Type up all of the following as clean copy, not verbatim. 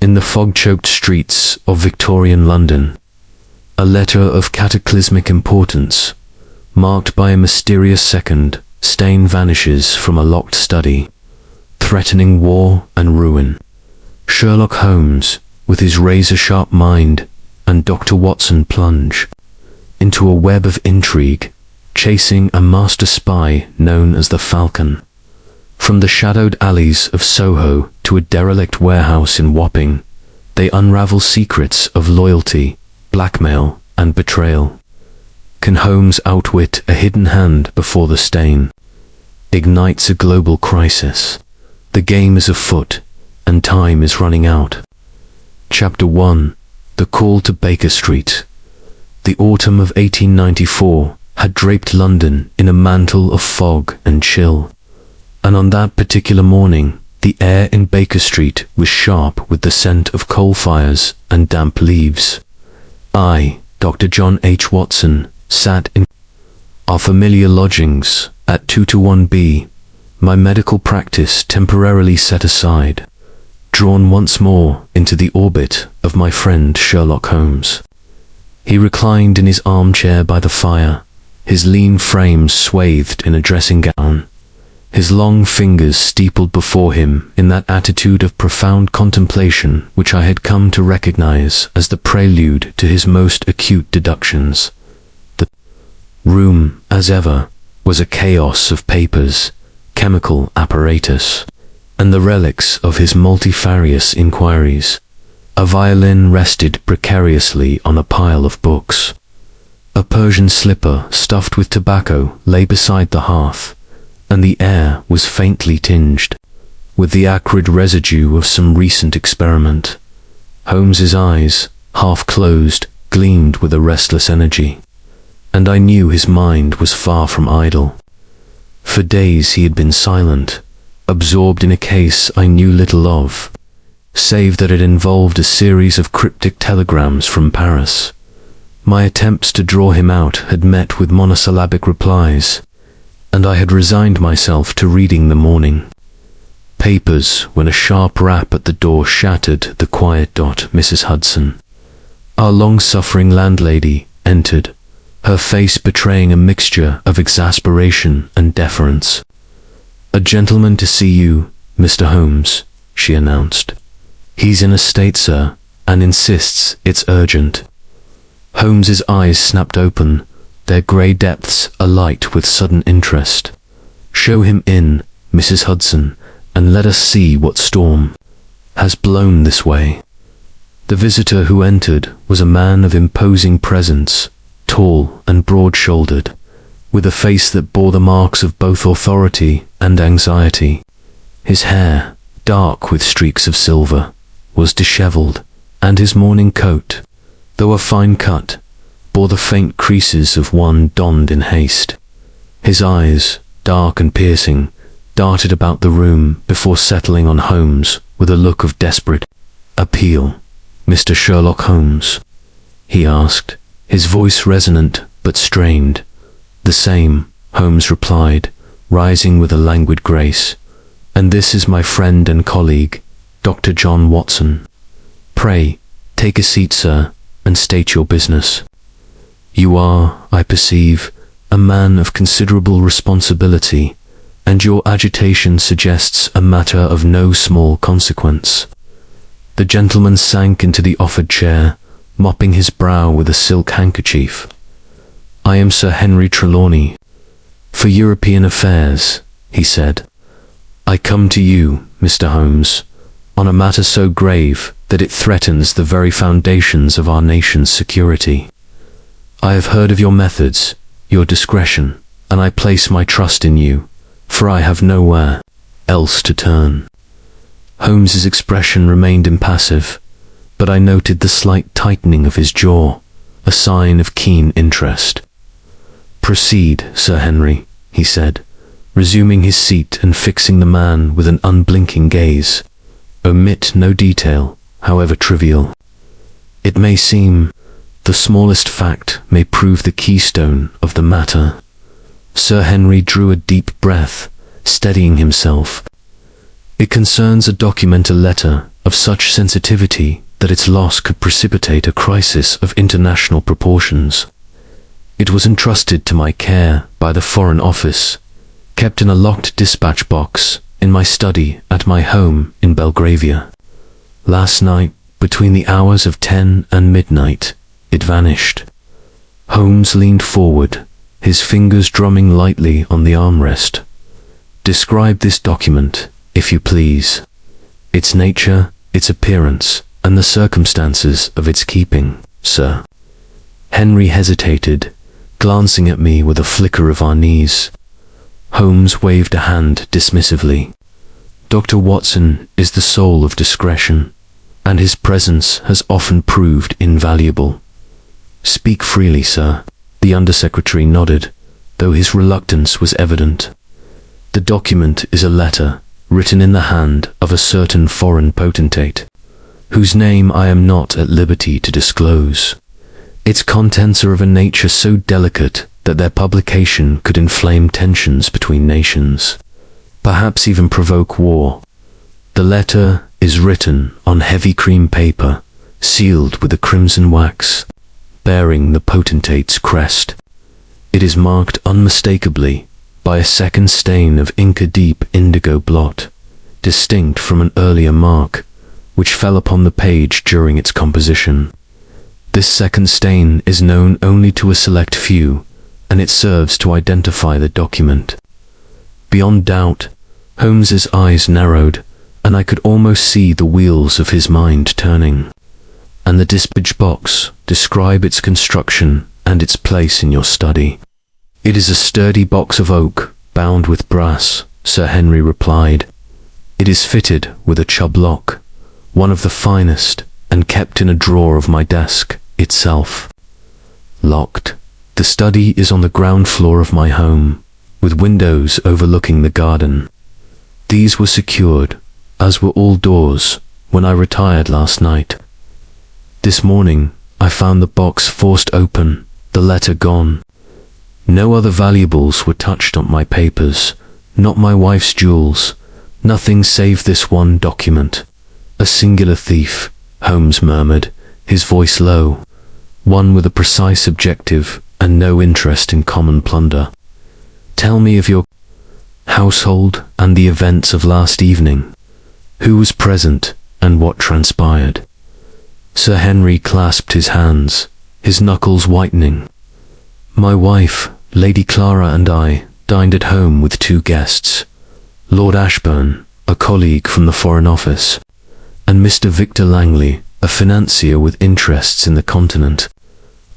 in the fog-choked streets of Victorian London. A letter of cataclysmic importance, marked by a mysterious second, stain vanishes from a locked study, threatening war and ruin. Sherlock Holmes, with his razor-sharp mind, and Dr. Watson plunge into a web of intrigue, chasing a master spy known as the Falcon. From the shadowed alleys of Soho to a derelict warehouse in Wapping, they unravel secrets of loyalty, blackmail, and betrayal. Can Holmes outwit a hidden hand before the stain ignites a global crisis? The game is afoot, and time is running out. Chapter 1. The Call to Baker Street. The autumn of 1894 had draped London in a mantle of fog and chill, and on that particular morning, the air in Baker Street was sharp with the scent of coal fires and damp leaves. I, Dr. John H. Watson, sat in our familiar lodgings at 221B, my medical practice temporarily set aside, drawn once more into the orbit of my friend Sherlock Holmes. He reclined in his armchair by the fire, his lean frame swathed in a dressing gown, his long fingers steepled before him in that attitude of profound contemplation which I had come to recognize as the prelude to his most acute deductions. The room, as ever, was a chaos of papers, chemical apparatus, and the relics of his multifarious inquiries. A violin rested precariously on a pile of books. A Persian slipper stuffed with tobacco lay beside the hearth, and the air was faintly tinged with the acrid residue of some recent experiment. Holmes's eyes, half closed, gleamed with a restless energy, and I knew his mind was far from idle. For days he had been silent, absorbed in a case I knew little of, save that it involved a series of cryptic telegrams from Paris. My attempts to draw him out had met with monosyllabic replies, and I had resigned myself to reading the morning papers when a sharp rap at the door shattered the quiet dot. Mrs. Hudson, our long-suffering landlady, entered, her face betraying a mixture of exasperation and deference. "A gentleman to see you, Mr. Holmes," she announced. "He's in a state, sir, and insists it's urgent." Holmes's eyes snapped open, their grey depths alight with sudden interest. "Show him in, Mrs. Hudson, and let us see what storm has blown this way." The visitor who entered was a man of imposing presence, tall and broad-shouldered, with a face that bore the marks of both authority and anxiety. His hair, dark with streaks of silver, was dishevelled, and his morning coat, though a fine cut, bore the faint creases of one donned in haste. His eyes, dark and piercing, darted about the room before settling on Holmes with a look of desperate appeal. "Mr. Sherlock Holmes?" he asked, his voice resonant but strained. "The same," Holmes replied, rising with a languid grace. "And this is my friend and colleague, Dr. John Watson. Pray, take a seat, sir, and state your business. You are, I perceive, a man of considerable responsibility, and your agitation suggests a matter of no small consequence." The gentleman sank into the offered chair, mopping his brow with a silk handkerchief. "I am Sir Henry Trelawney, for European affairs," he said. "I come to you, Mr. Holmes, on a matter so grave that it threatens the very foundations of our nation's security. I have heard of your methods, your discretion, and I place my trust in you, for I have nowhere else to turn." Holmes's expression remained impassive, but I noted the slight tightening of his jaw, a sign of keen interest. "Proceed, Sir Henry," he said, resuming his seat and fixing the man with an unblinking gaze. "Omit no detail, however trivial. It may seem the smallest fact may prove the keystone of the matter." Sir Henry drew a deep breath, steadying himself. "It concerns a letter of such sensitivity that its loss could precipitate a crisis of international proportions. It was entrusted to my care by the Foreign Office, kept in a locked dispatch box in my study at my home in Belgravia. Last night, between the hours of 10 and midnight, it vanished. Holmes leaned forward, his fingers drumming lightly on the armrest. Describe this document, if you please. Its nature, its appearance, and the circumstances of its keeping, sir. Henry hesitated, glancing at me with a flicker of unease. Holmes waved a hand dismissively. Dr. Watson is the soul of discretion, and his presence has often proved invaluable. Speak freely, sir. The Undersecretary nodded, though his reluctance was evident. The document is a letter written in the hand of a certain foreign potentate, whose name I am not at liberty to disclose. Its contents are of a nature so delicate that their publication could inflame tensions between nations, perhaps even provoke war. The letter is written on heavy cream paper, sealed with a crimson wax, bearing the potentate's crest. It is marked unmistakably by a second stain of Inca-deep indigo blot, distinct from an earlier mark, which fell upon the page during its composition. This second stain is known only to a select few, and it serves to identify the document. Beyond doubt, Holmes's eyes narrowed, and I could almost see the wheels of his mind turning. And the dispatch box, describe its construction and its place in your study. It is a sturdy box of oak, bound with brass, Sir Henry replied. It is fitted with a Chubb lock, one of the finest, and kept in a drawer of my desk itself. Locked. The study is on the ground floor of my home, with windows overlooking the garden. These were secured, as were all doors, when I retired last night. This morning, I found the box forced open, the letter gone. No other valuables were touched on my papers, not my wife's jewels, nothing save this one document. A singular thief, Holmes murmured, his voice low, one with a precise objective and no interest in common plunder. Tell me of your household and the events of last evening. Who was present and what transpired? Sir Henry clasped his hands, his knuckles whitening. My wife, Lady Clara, and I dined at home with two guests, Lord Ashburn, a colleague from the Foreign Office, and Mr. Victor Langley, a financier with interests in the continent.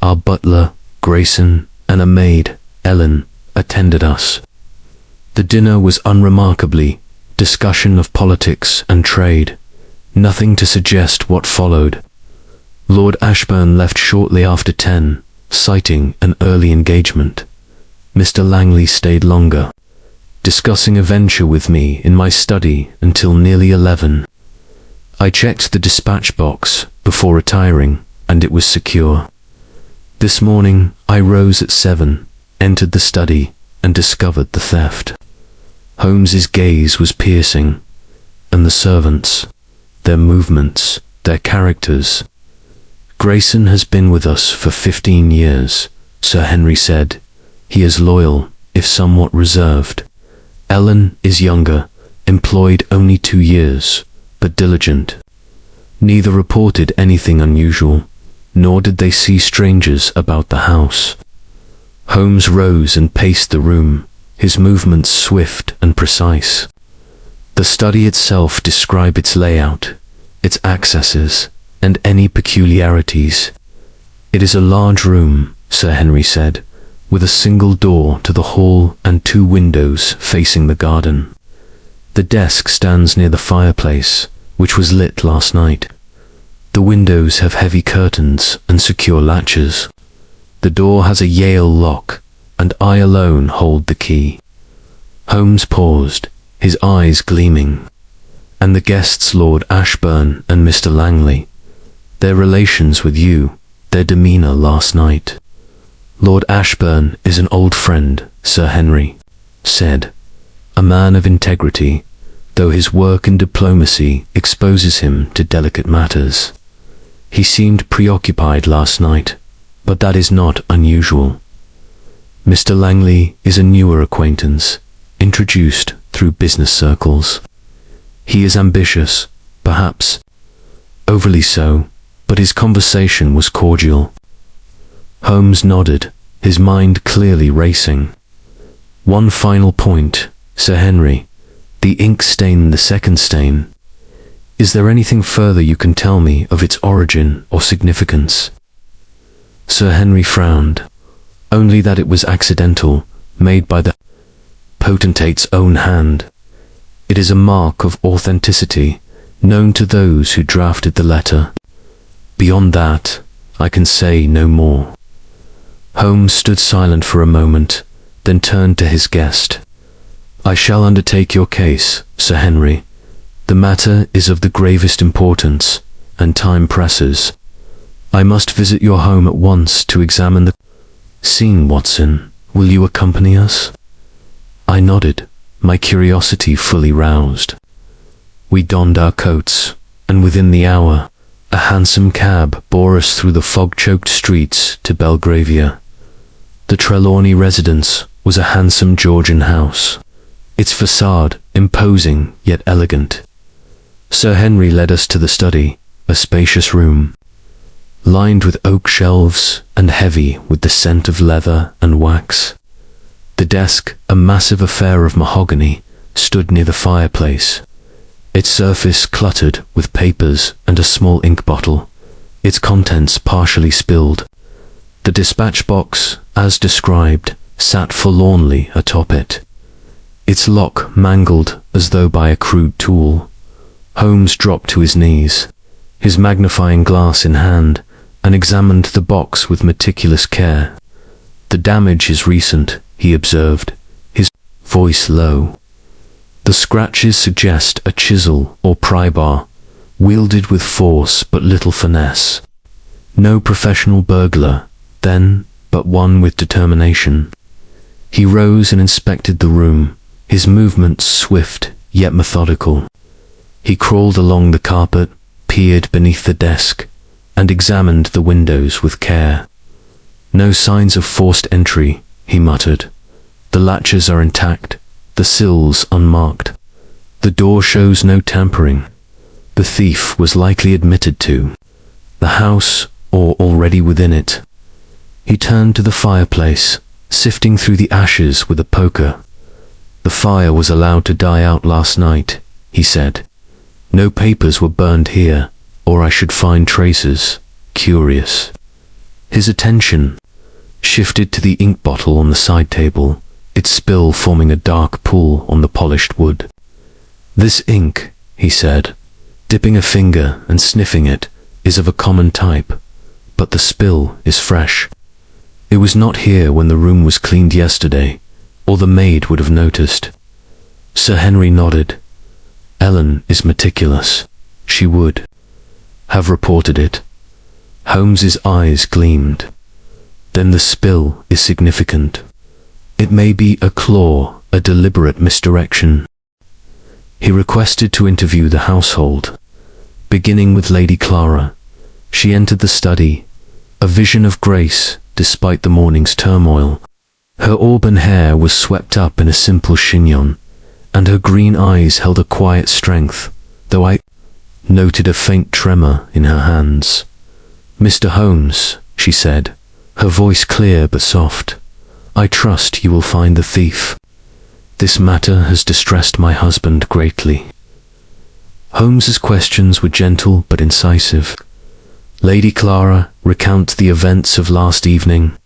Our butler, Grayson, and a maid, Ellen, attended us. The dinner was unremarkably discussion of politics and trade, nothing to suggest what followed. Lord Ashburn left shortly after 10, citing an early engagement. Mr. Langley stayed longer, discussing a venture with me in my study until nearly 11. I checked the dispatch box before retiring, and it was secure. This morning, I rose at 7, entered the study, and discovered the theft. Holmes's gaze was piercing, and the servants, their movements, their characters. Grayson has been with us for 15 years, Sir Henry said. He is loyal, if somewhat reserved. Ellen is younger, employed only 2 years, but diligent. Neither reported anything unusual, nor did they see strangers about the house. Holmes rose and paced the room, his movements swift and precise. The study itself described its layout, its accesses, and any peculiarities. It is a large room, Sir Henry said, with a single door to the hall and 2 windows facing the garden. The desk stands near the fireplace, which was lit last night. The windows have heavy curtains and secure latches. The door has a Yale lock, and I alone hold the key. Holmes paused, his eyes gleaming. And the guests, Lord Ashburn and Mr. Langley, their relations with you, their demeanour last night. Lord Ashburn is an old friend, Sir Henry said, a man of integrity, though his work in diplomacy exposes him to delicate matters. He seemed preoccupied last night, but that is not unusual. Mr. Langley is a newer acquaintance, introduced through business circles. He is ambitious, perhaps overly so, but his conversation was cordial. Holmes nodded, his mind clearly racing. One final point, Sir Henry. The ink stain in the second stain. Is there anything further you can tell me of its origin or significance? Sir Henry frowned. Only that it was accidental, made by the potentate's own hand. It is a mark of authenticity, known to those who drafted the letter. Beyond that, I can say no more. Holmes stood silent for a moment, then turned to his guest. I shall undertake your case, Sir Henry. The matter is of the gravest importance, and time presses. I must visit your home at once to examine the scene. Watson, will you accompany us? I nodded, my curiosity fully roused. We donned our coats, and within the hour, a hansom cab bore us through the fog-choked streets to Belgravia. The Trelawney residence was a handsome Georgian house, its facade imposing yet elegant. Sir Henry led us to the study, a spacious room, lined with oak shelves and heavy with the scent of leather and wax. The desk, a massive affair of mahogany, stood near the fireplace, its surface cluttered with papers and a small ink bottle, its contents partially spilled. The dispatch box, as described, sat forlornly atop it, its lock mangled as though by a crude tool. Holmes dropped to his knees, his magnifying glass in hand, and examined the box with meticulous care. The damage is recent, he observed, his voice low. The scratches suggest a chisel or pry bar, wielded with force but little finesse. No professional burglar, then, but one with determination. He rose and inspected the room, his movements swift yet methodical. He crawled along the carpet, peered beneath the desk, and examined the windows with care. No signs of forced entry, he muttered. The latches are intact, the sills unmarked. The door shows no tampering. The thief was likely admitted to the house or already within it. He turned to the fireplace, sifting through the ashes with a poker. The fire was allowed to die out last night, he said. No papers were burned here, or I should find traces. Curious. His attention shifted to the ink bottle on the side table, its spill forming a dark pool on the polished wood. This ink, he said, dipping a finger and sniffing it, is of a common type, but the spill is fresh. It was not here when the room was cleaned yesterday, or the maid would have noticed. Sir Henry nodded. Ellen is meticulous. She would have reported it. Holmes's eyes gleamed. Then the spill is significant. It may be a claw, a deliberate misdirection. He requested to interview the household, beginning with Lady Clara. She entered the study, a vision of grace despite the morning's turmoil. Her auburn hair was swept up in a simple chignon, and her green eyes held a quiet strength, though I noted a faint tremor in her hands. Mr. Holmes, she said, her voice clear but soft, I trust you will find the thief. This matter has distressed my husband greatly. Holmes's questions were gentle but incisive. Lady Clara, recount the events of last evening.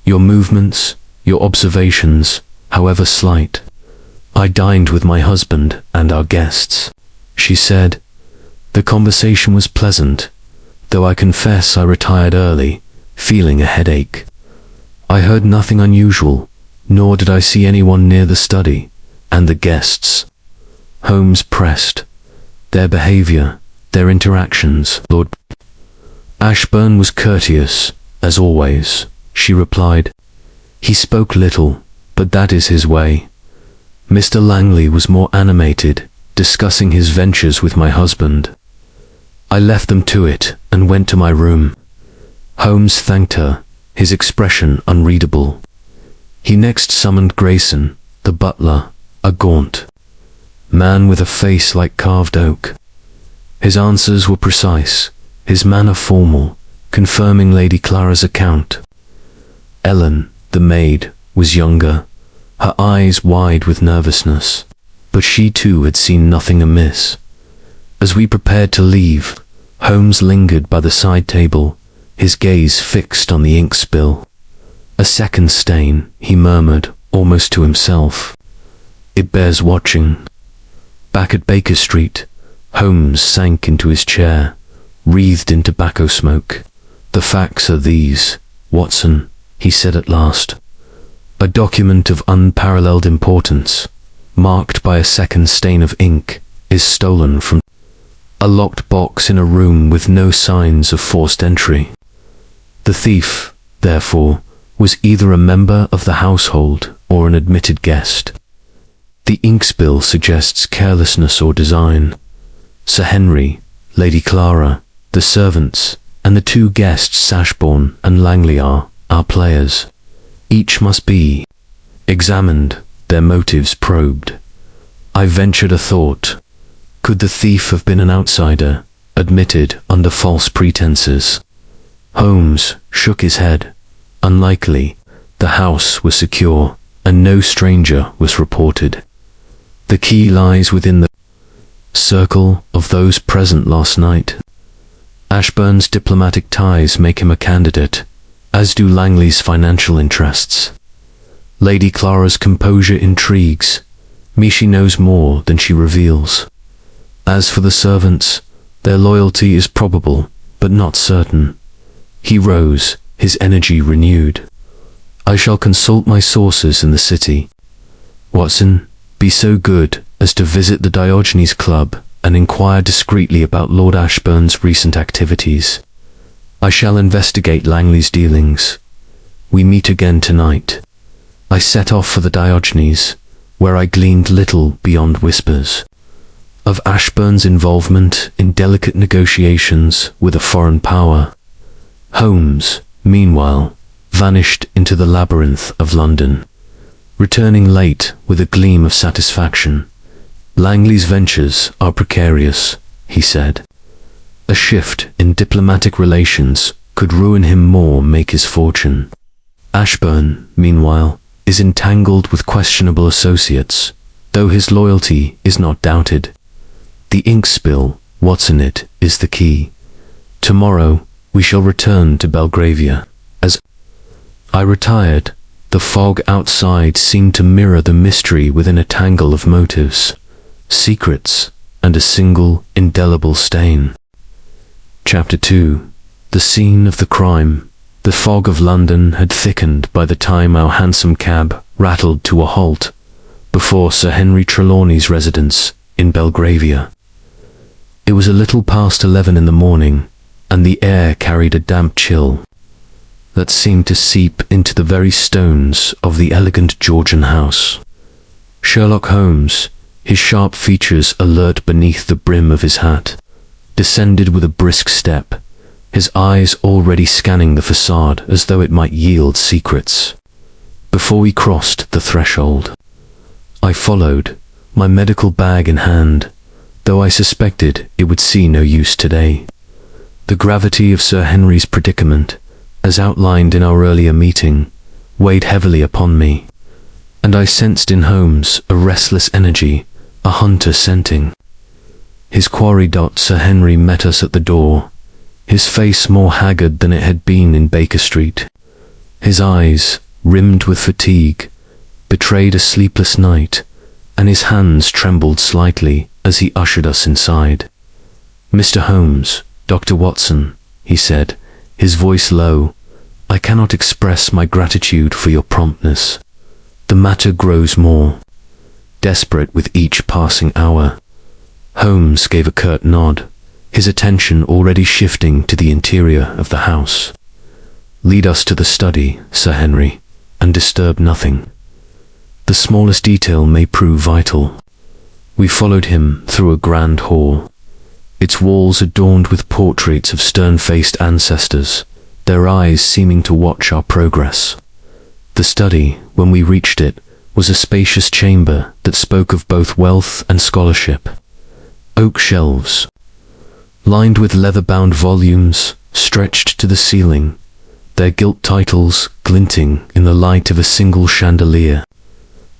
Your movements, your observations, however slight. I dined with my husband and our guests, she said. The conversation was pleasant, though I confess I retired early, feeling a headache. I heard nothing unusual, nor did I see anyone near the study, and the guests. Holmes pressed. Their behavior, their interactions, Lord Ashburn was courteous, as always, she replied. He spoke little, but that is his way. Mr. Langley was more animated, discussing his ventures with my husband. I left them to it and went to my room. Holmes thanked her, his expression unreadable. He next summoned Grayson, the butler, a gaunt man with a face like carved oak. His answers were precise, his manner formal, confirming Lady Clara's account. Ellen, the maid, was younger, her eyes wide with nervousness, but she too had seen nothing amiss. As we prepared to leave, Holmes lingered by the side table, his gaze fixed on the ink spill. "A second stain," he murmured, almost to himself. "It bears watching." Back at Baker Street, Holmes sank into his chair, wreathed in tobacco smoke. "The facts are these, Watson," he said at last. "A document of unparalleled importance, marked by a second stain of ink, is stolen from a locked box in a room with no signs of forced entry. The thief, therefore, was either a member of the household or an admitted guest. The ink spill suggests carelessness or design. Sir Henry, Lady Clara, the servants, and the two guests Sashbourne and Langley are our players. Each must be examined, their motives probed. I ventured a thought. Could the thief have been an outsider, admitted under false pretenses? Holmes shook his head. Unlikely. The house was secure, and no stranger was reported. The key lies within the circle of those present last night. Ashburn's diplomatic ties make him a candidate, as do Langley's financial interests. Lady Clara's composure intrigues me. She knows more than she reveals. As for the servants, their loyalty is probable, but not certain. He rose, his energy renewed. "I shall consult my sources in the city. Watson, be so good as to visit the Diogenes Club and inquire discreetly about Lord Ashburn's recent activities. I shall investigate Langley's dealings. We meet again tonight." I set off for the Diogenes, where I gleaned little beyond whispers of Ashburn's involvement in delicate negotiations with a foreign power. Holmes, meanwhile, vanished into the labyrinth of London, returning late with a gleam of satisfaction. "Langley's ventures are precarious," he said. "A shift in diplomatic relations could ruin him more make his fortune. Ashburn, meanwhile, is entangled with questionable associates, though his loyalty is not doubted. The ink spill, what's in it, is the key. Tomorrow we shall return to Belgravia." As I retired, the fog outside seemed to mirror the mystery within a tangle of motives, secrets, and a single indelible stain. Chapter 2. The scene of the crime. The fog of London had thickened by the time our hansom cab rattled to a halt before Sir Henry Trelawney's residence in Belgravia. It was a little past 11 in the morning, and the air carried a damp chill that seemed to seep into the very stones of the elegant Georgian house. Sherlock Holmes, his sharp features alert beneath the brim of his hat, descended with a brisk step, his eyes already scanning the facade as though it might yield secrets. Before we crossed the threshold, I followed, my medical bag in hand, though I suspected it would see no use today. The gravity of Sir Henry's predicament, as outlined in our earlier meeting, weighed heavily upon me, and I sensed in Holmes a restless energy, a hunter scenting his quarry. Sir Henry met us at the door, his face more haggard than it had been in Baker Street. His eyes, rimmed with fatigue, betrayed a sleepless night, and his hands trembled slightly as he ushered us inside. "Mr. Holmes, Dr. Watson," he said, his voice low, "I cannot express my gratitude for your promptness. The matter grows more desperate with each passing hour." Holmes gave a curt nod, his attention already shifting to the interior of the house. "Lead us to the study, Sir Henry, and disturb nothing. The smallest detail may prove vital." We followed him through a grand hall, its walls adorned with portraits of stern-faced ancestors, their eyes seeming to watch our progress. The study, when we reached it, was a spacious chamber that spoke of both wealth and scholarship. Oak shelves, lined with leather-bound volumes, stretched to the ceiling, their gilt titles glinting in the light of a single chandelier.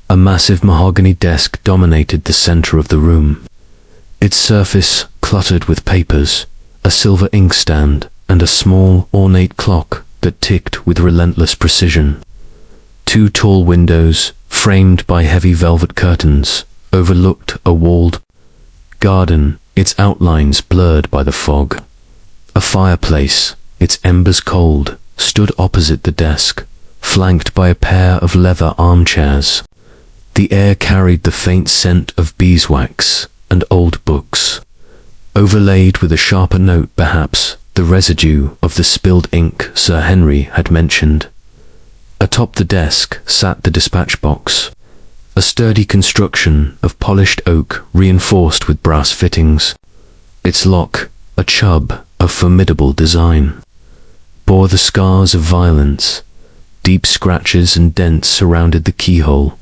A massive mahogany desk dominated the center of the room, its surface cluttered with papers, a silver inkstand, and a small, ornate clock that ticked with relentless precision. Two tall windows, framed by heavy velvet curtains, overlooked a walled garden, its outlines blurred by the fog. A fireplace, its embers cold, stood opposite the desk, flanked by a pair of leather armchairs. The air carried the faint scent of beeswax and old books, overlaid with a sharper note, perhaps the residue of the spilled ink Sir Henry had mentioned. Atop the desk sat the dispatch box, a sturdy construction of polished oak reinforced with brass fittings. Its lock, a chub of formidable design, bore the scars of violence. Deep scratches and dents surrounded the keyhole,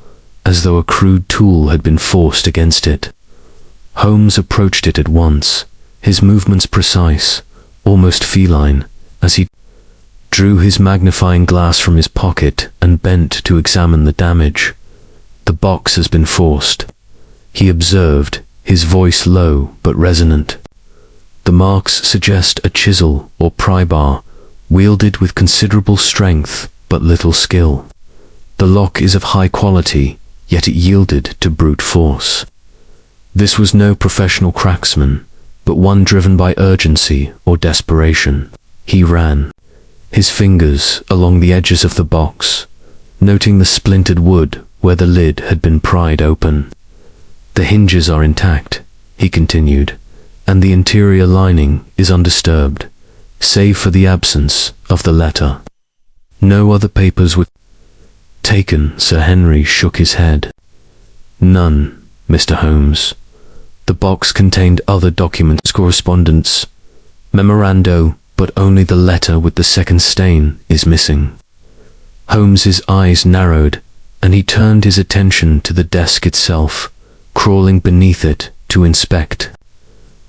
as though a crude tool had been forced against it. Holmes approached it at once, his movements precise, almost feline, as he drew his magnifying glass from his pocket and bent to examine the damage. "The box has been forced," he observed, his voice low but resonant. "The marks suggest a chisel or pry bar, wielded with considerable strength but little skill. The lock is of high quality, yet it yielded to brute force." This was no professional cracksman, but one driven by urgency or desperation. He ran his fingers along the edges of the box, noting the splintered wood where the lid had been pried open. "The hinges are intact," he continued, "and the interior lining is undisturbed, save for the absence of the letter. No other papers were taken." Sir Henry shook his head. "None, Mr. Holmes. The box contained other documents, correspondence, memorando, but only the letter with the second stain is missing." Holmes's eyes narrowed, and he turned his attention to the desk itself, crawling beneath it to inspect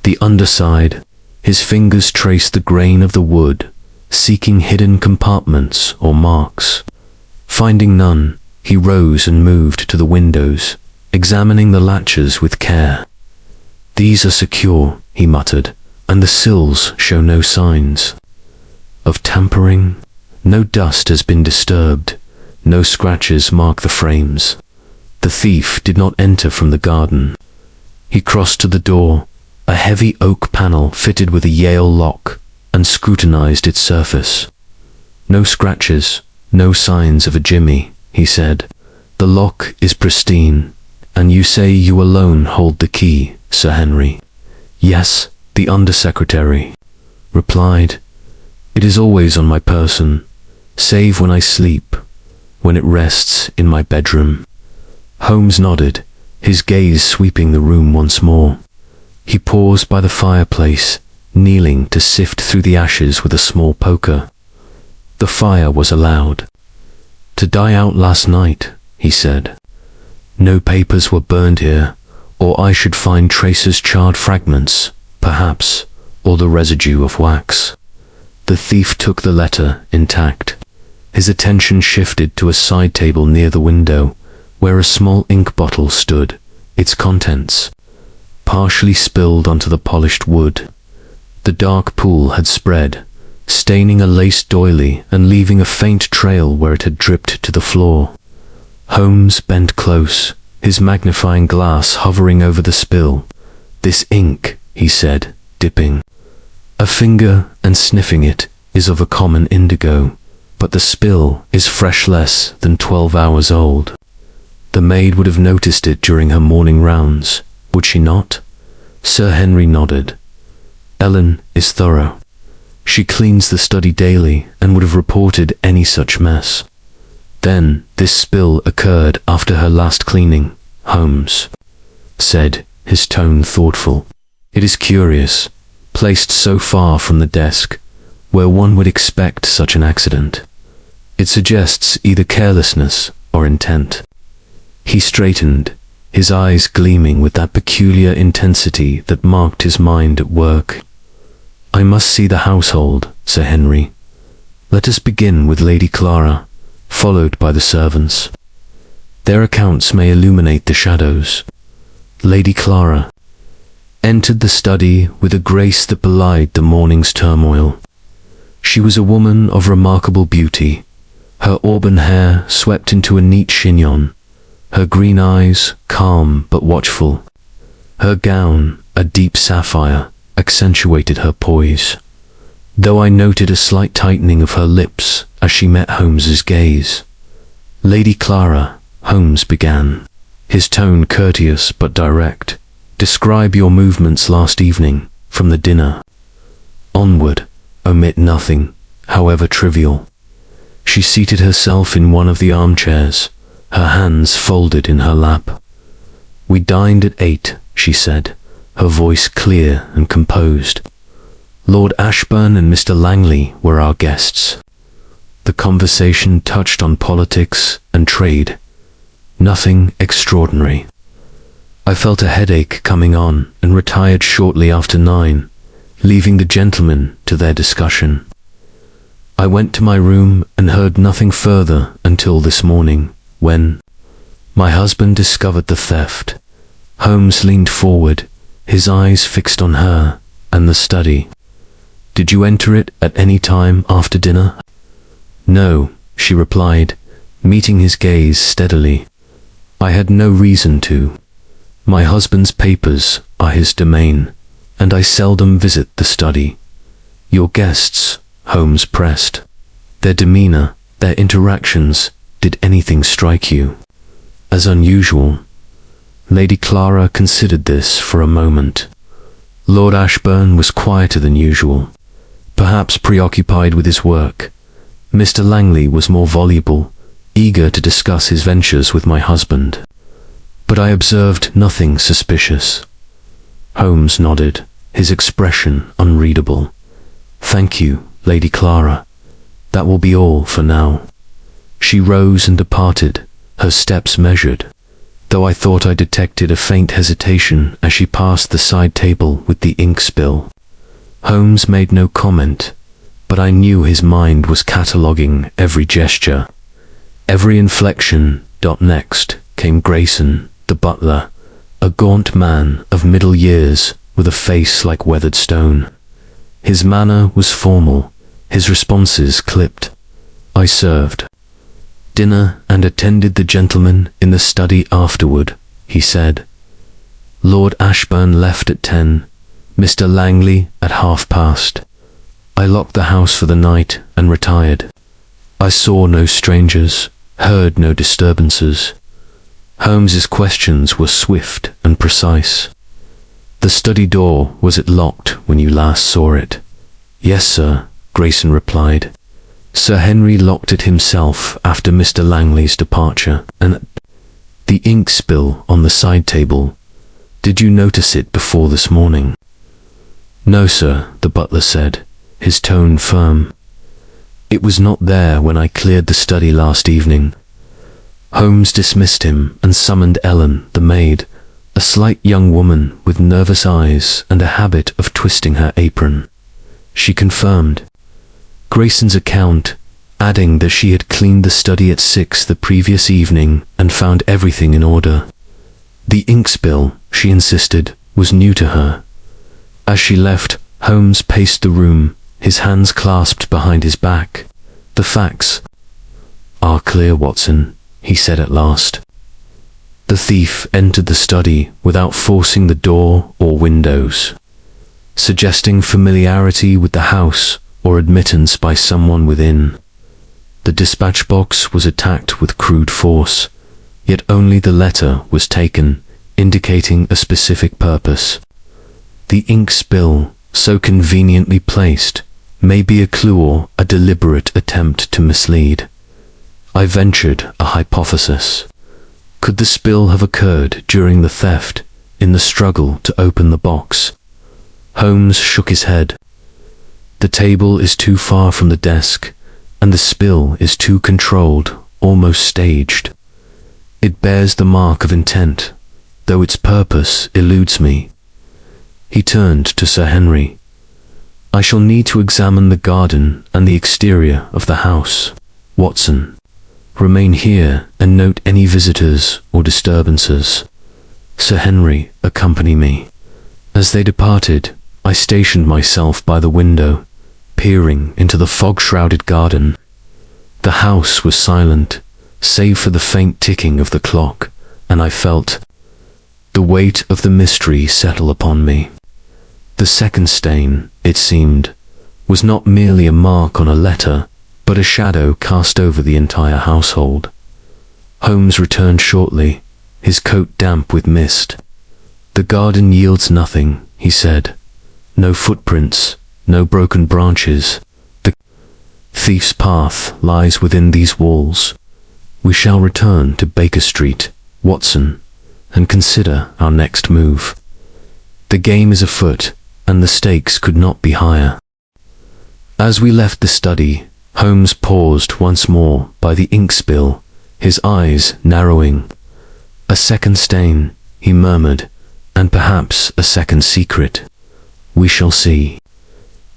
the underside. His fingers traced the grain of the wood, seeking hidden compartments or marks. Finding none, he rose and moved to the windows, examining the latches with care. "These are secure," he muttered, "and the sills show no signs of tampering. No dust has been disturbed, no scratches mark the frames. The thief did not enter from the garden." He crossed to the door, a heavy oak panel fitted with a Yale lock, and scrutinized its surface. "No scratches, no signs of a jimmy," he said. "The lock is pristine. And you say you alone hold the key, Sir Henry?" "Yes," the undersecretary replied. "It is always on my person, save when I sleep, when it rests in my bedroom." Holmes nodded, his gaze sweeping the room once more. He paused by the fireplace, kneeling to sift through the ashes with a small poker. "The fire was allowed to die out last night," he said. "No papers were burned here, or I should find traces, charred fragments, perhaps, or the residue of wax." The thief took the letter intact. His attention shifted to a side table near the window, where a small ink bottle stood, its contents partially spilled onto the polished wood. The dark pool had spread, staining a lace doily and leaving a faint trail where it had dripped to the floor. Holmes bent close, his magnifying glass hovering over the spill. "This ink," he said, dipping a finger and sniffing it, "is of a common indigo, but the spill is fresh, less than 12 hours old. The maid would have noticed it during her morning rounds, would she not?" Sir Henry nodded. "Ellen is thorough. She cleans the study daily and would have reported any such mess." "Then this spill occurred after her last cleaning," Holmes said, his tone thoughtful. "It is curious, placed so far from the desk, where one would expect such an accident. It suggests either carelessness or intent." He straightened, his eyes gleaming with that peculiar intensity that marked his mind at work. "I must see the household, Sir Henry. Let us begin with Lady Clara, followed by the servants. Their accounts may illuminate the shadows." Lady Clara entered the study with a grace that belied the morning's turmoil. She was a woman of remarkable beauty, her auburn hair swept into a neat chignon, her green eyes calm but watchful. Her gown, a deep sapphire, accentuated her poise, though I noted a slight tightening of her lips as she met Holmes's gaze. "Lady Clara," Holmes began, his tone courteous but direct, "describe your movements last evening, from the dinner onward. Omit nothing, however trivial." She seated herself in one of the armchairs, her hands folded in her lap. "We dined at 8, she said, her voice clear and composed. "Lord Ashburn and Mr. Langley were our guests. The conversation touched on politics and trade. Nothing extraordinary. I felt a headache coming on and retired shortly after 9, leaving the gentlemen to their discussion. I went to my room and heard nothing further until this morning, when my husband discovered the theft." Holmes leaned forward, his eyes fixed on her and the study. "Did you enter it at any time after dinner?" "No," she replied, meeting his gaze steadily. "I had no reason to. My husband's papers are his domain, and I seldom visit the study." "Your guests," Holmes pressed. "Their demeanor, their interactions, did anything strike you as unusual?" Lady Clara considered this for a moment. "Lord Ashburn was quieter than usual, perhaps preoccupied with his work. Mr. Langley was more voluble, eager to discuss his ventures with my husband. But I observed nothing suspicious." Holmes nodded, his expression unreadable. "Thank you, Lady Clara. That will be all for now." She rose and departed, her steps measured, though I thought I detected a faint hesitation as she passed the side table with the ink spill. Holmes made no comment, but I knew his mind was cataloguing every gesture, every inflection. Next came Grayson, the butler, a gaunt man of middle years with a face like weathered stone. His manner was formal, his responses clipped. I served dinner and attended the gentlemen in the study afterward, he said. Lord Ashburn left at 10, Mr. Langley at past. I locked the house for the night and retired. I saw no strangers, heard no disturbances. Holmes's questions were swift and precise. "The study door, was it locked when you last saw it?" "Yes, sir," Grayson replied. "Sir Henry locked it himself after Mr. Langley's departure." "And the ink spill on the side table, did you notice it before this morning?" "No, sir," the butler said, his tone firm. "It was not there when I cleared the study last evening." Holmes dismissed him and summoned Ellen, the maid, a slight young woman with nervous eyes and a habit of twisting her apron. She confirmed Grayson's account, adding that she had cleaned the study at 6 the previous evening and found everything in order. The ink spill, she insisted, was new to her. As she left, Holmes paced the room, his hands clasped behind his back. "The facts are clear, Watson," he said at last. The thief entered the study without forcing the door or windows, suggesting familiarity with the house or admittance by someone within. The dispatch box was attacked with crude force, yet only the letter was taken, indicating a specific purpose. The ink spill, so conveniently placed, may be a clue or a deliberate attempt to mislead. I ventured a hypothesis. Could the spill have occurred during the theft, in the struggle to open the box. Holmes shook his head. The table is too far from the desk, and the spill is too controlled, almost staged. It bears the mark of intent, though its purpose eludes me. He turned to Sir Henry. I shall need to examine the garden and the exterior of the house. Watson, remain here and note any visitors or disturbances. Sir Henry, accompany me. As they departed, I stationed myself by the window, peering into the fog-shrouded garden. The house was silent, save for the faint ticking of the clock, and I felt the weight of the mystery settle upon me. The second stain, it seemed, was not merely a mark on a letter, but a shadow cast over the entire household. Holmes returned shortly, his coat damp with mist. The garden yields nothing, he said. No footprints, no broken branches. The thief's path lies within these walls. We shall return to Baker Street, Watson, and consider our next move. The game is afoot, and the stakes could not be higher. As we left the study, Holmes paused once more by the ink spill, his eyes narrowing. A second stain, he murmured, and perhaps a second secret. We shall see.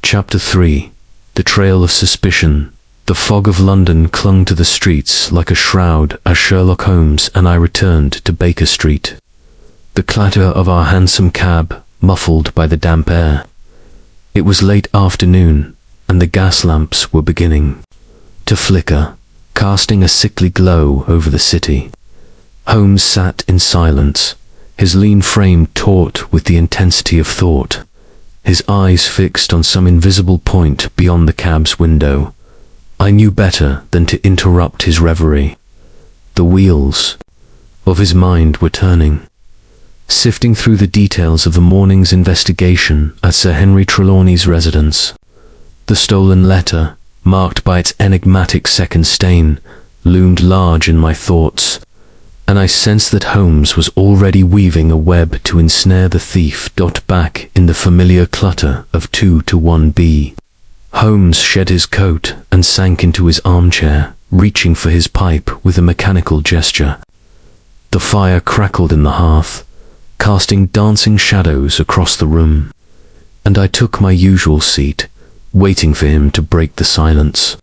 Chapter 3. The Trail of Suspicion. The fog of London clung to the streets like a shroud as Sherlock Holmes and I returned to Baker Street. The clatter of our hansom cab muffled by the damp air. It was late afternoon, and the gas lamps were beginning to flicker, casting a sickly glow over the city. Holmes sat in silence, his lean frame taut with the intensity of thought, his eyes fixed on some invisible point beyond the cab's window. I knew better than to interrupt his reverie. The wheels of his mind were turning, sifting through the details of the morning's investigation at Sir Henry Trelawney's residence. The stolen letter, marked by its enigmatic second stain, loomed large in my thoughts, and I sensed that Holmes was already weaving a web to ensnare the thief. Back in the familiar clutter of 2-1B. Holmes shed his coat and sank into his armchair, reaching for his pipe with a mechanical gesture. The fire crackled in the hearth, casting dancing shadows across the room, and I took my usual seat, waiting for him to break the silence.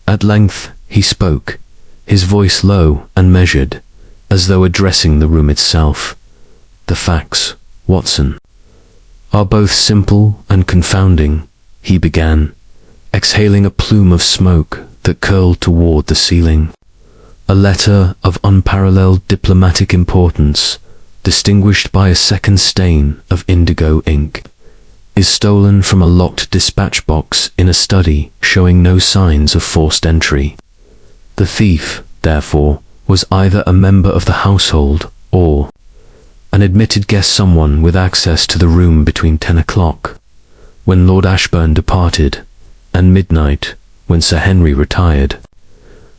At length he spoke, his voice low and measured, as though addressing the room itself. The facts, Watson, are both simple and confounding, he began, exhaling a plume of smoke that curled toward the ceiling. A letter of unparalleled diplomatic importance, distinguished by a second stain of indigo ink, is stolen from a locked dispatch box in a study showing no signs of forced entry. The thief, therefore, was either a member of the household or an admitted guest, someone with access to the room between 10 o'clock, when Lord Ashburn departed, and midnight, when Sir Henry retired.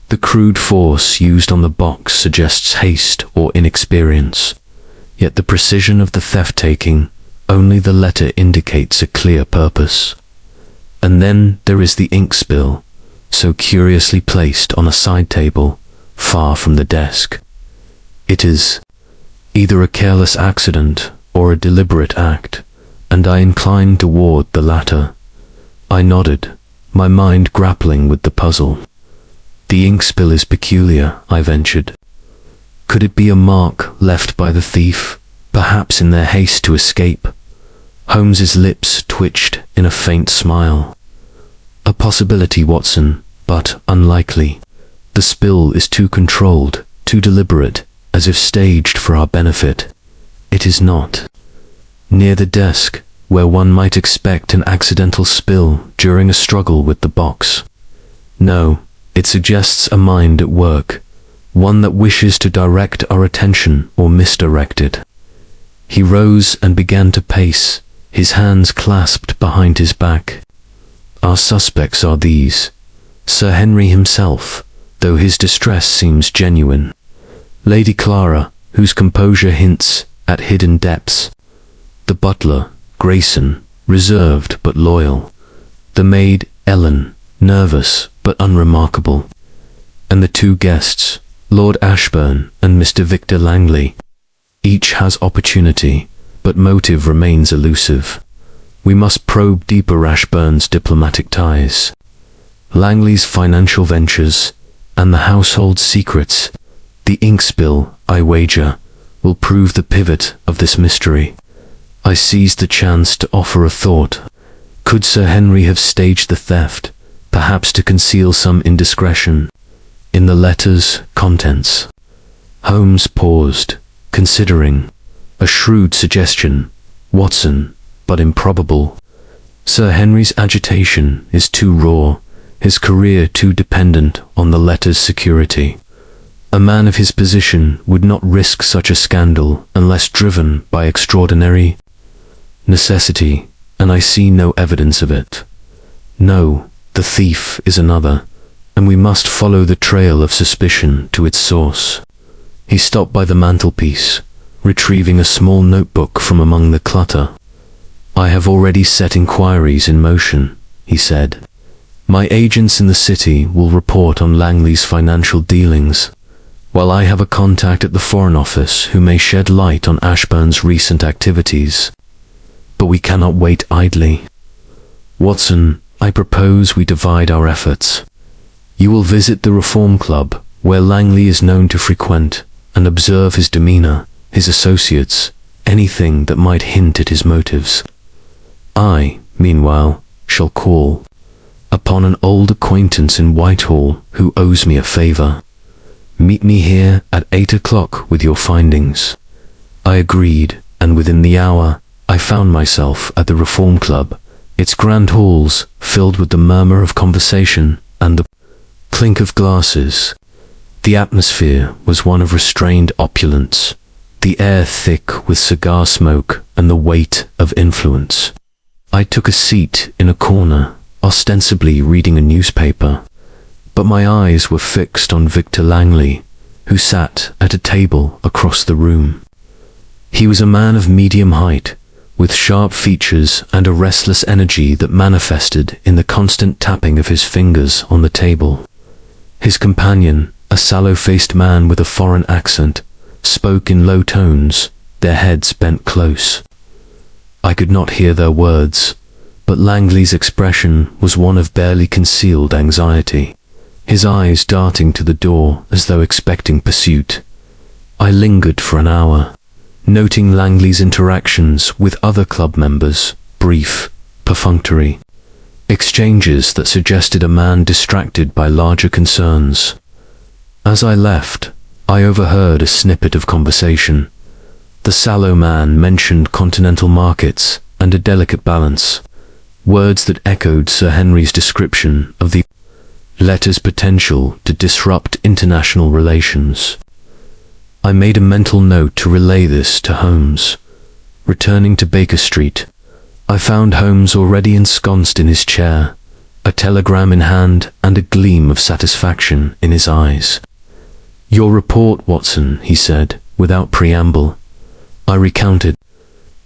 The crude force used on the box suggests haste or inexperience, yet the precision of the theft-taking, only the letter indicates a clear purpose. And then there is the ink spill, so curiously placed on a side table, far from the desk. It is either a careless accident or a deliberate act, and I inclined toward the latter. I nodded, my mind grappling with the puzzle. The ink spill is peculiar, I ventured. Could it be a mark left by the thief, perhaps in their haste to escape? Holmes's lips twitched in a faint smile. A possibility, Watson, but unlikely. The spill is too controlled, too deliberate, as if staged for our benefit. It is not. Near the desk, where one might expect an accidental spill during a struggle with the box. No, it suggests a mind at work, one that wishes to direct our attention or misdirect it. He rose and began to pace, his hands clasped behind his back. Our suspects are these: Sir Henry himself, though his distress seems genuine; Lady Clara, whose composure hints at hidden depths. The butler, Grayson, reserved but loyal. The maid, Ellen, nervous but unremarkable. And the two guests, Lord Ashburn and Mr. Victor Langley. Each has opportunity, but motive remains elusive. We must probe deeper Ashburn's diplomatic ties, Langley's financial ventures, and the household secrets. The ink spill, I wager, will prove the pivot of this mystery. I seized the chance to offer a thought. Could Sir Henry have staged the theft, perhaps to conceal some indiscretion in the letter's contents? Holmes paused, considering. A shrewd suggestion, Watson, but improbable. Sir Henry's agitation is too raw, his career too dependent on the letter's security. A man of his position would not risk such a scandal unless driven by extraordinary necessity, and I see no evidence of it. No, the thief is another, and we must follow the trail of suspicion to its source. He stopped by the mantelpiece, retrieving a small notebook from among the clutter. I have already set inquiries in motion, he said. My agents in the city will report on Langley's financial dealings, while I have a contact at the Foreign Office who may shed light on Ashburn's recent activities. But we cannot wait idly. Watson, I propose we divide our efforts. You will visit the Reform Club, where Langley is known to frequent, and observe his demeanor, his associates, anything that might hint at his motives. I, meanwhile, shall call upon an old acquaintance in Whitehall who owes me a favor. Meet me here at 8 o'clock with your findings. I agreed, and within the hour, I found myself at the Reform Club, its grand halls filled with the murmur of conversation and the clink of glasses. The atmosphere was one of restrained opulence, the air thick with cigar smoke and the weight of influence. I took a seat in a corner, ostensibly reading a newspaper, but my eyes were fixed on Victor Langley, who sat at a table across the room. He was a man of medium height, with sharp features and a restless energy that manifested in the constant tapping of his fingers on the table. His companion, a sallow-faced man with a foreign accent, spoke in low tones, their heads bent close. I could not hear their words, but Langley's expression was one of barely concealed anxiety, his eyes darting to the door as though expecting pursuit. I lingered for an hour, noting Langley's interactions with other club members, brief, perfunctory, exchanges that suggested a man distracted by larger concerns. As I left, I overheard a snippet of conversation. The sallow man mentioned continental markets and a delicate balance, words that echoed Sir Henry's description of the letter's potential to disrupt international relations. I made a mental note to relay this to Holmes. Returning to Baker Street, I found Holmes already ensconced in his chair, a telegram in hand and a gleam of satisfaction in his eyes. "Your report, Watson," he said, without preamble. I recounted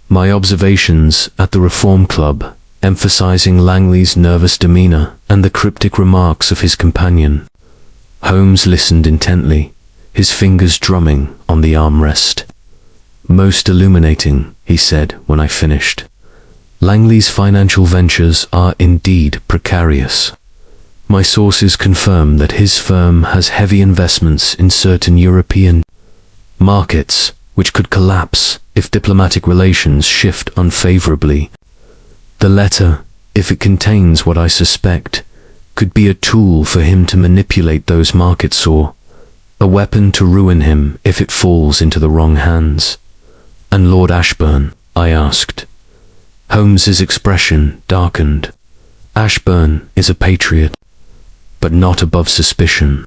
my observations at the Reform Club, emphasizing Langley's nervous demeanor and the cryptic remarks of his companion. Holmes listened intently, his fingers drumming on the armrest. "Most illuminating," he said when I finished. "Langley's financial ventures are indeed precarious. My sources confirm that his firm has heavy investments in certain European markets, which could collapse if diplomatic relations shift unfavorably. The letter, if it contains what I suspect, could be a tool for him to manipulate those markets or a weapon to ruin him if it falls into the wrong hands." "And Lord Ashburn?" I asked. Holmes's expression darkened. "Ashburn is a patriot, but not above suspicion.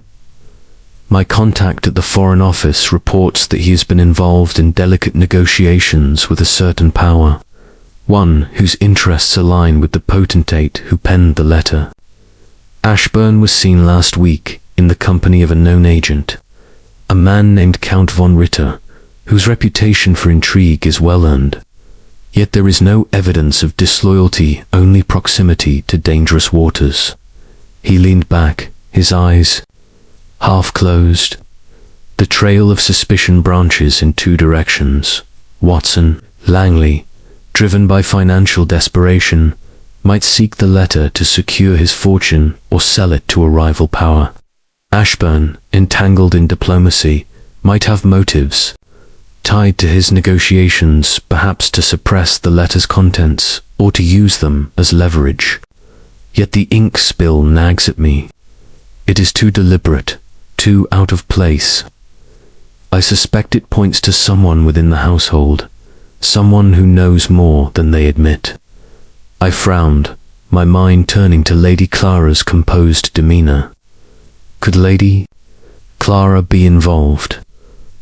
My contact at the Foreign Office reports that he has been involved in delicate negotiations with a certain power, one whose interests align with the potentate who penned the letter. Ashburn was seen last week in the company of a known agent, a man named Count von Ritter, whose reputation for intrigue is well earned. Yet there is no evidence of disloyalty, only proximity to dangerous waters. He leaned back, his eyes half closed. The trail of suspicion branches in two directions. Watson, Langley, driven by financial desperation, might seek the letter to secure his fortune or sell it to a rival power. Ashburn, entangled in diplomacy, might have motives tied to his negotiations, perhaps to suppress the letter's contents or to use them as leverage. Yet the ink spill nags at me. It is too deliberate, too out of place. I suspect it points to someone within the household, someone who knows more than they admit. I frowned, my mind turning to Lady Clara's composed demeanor. Could Lady Clara be involved?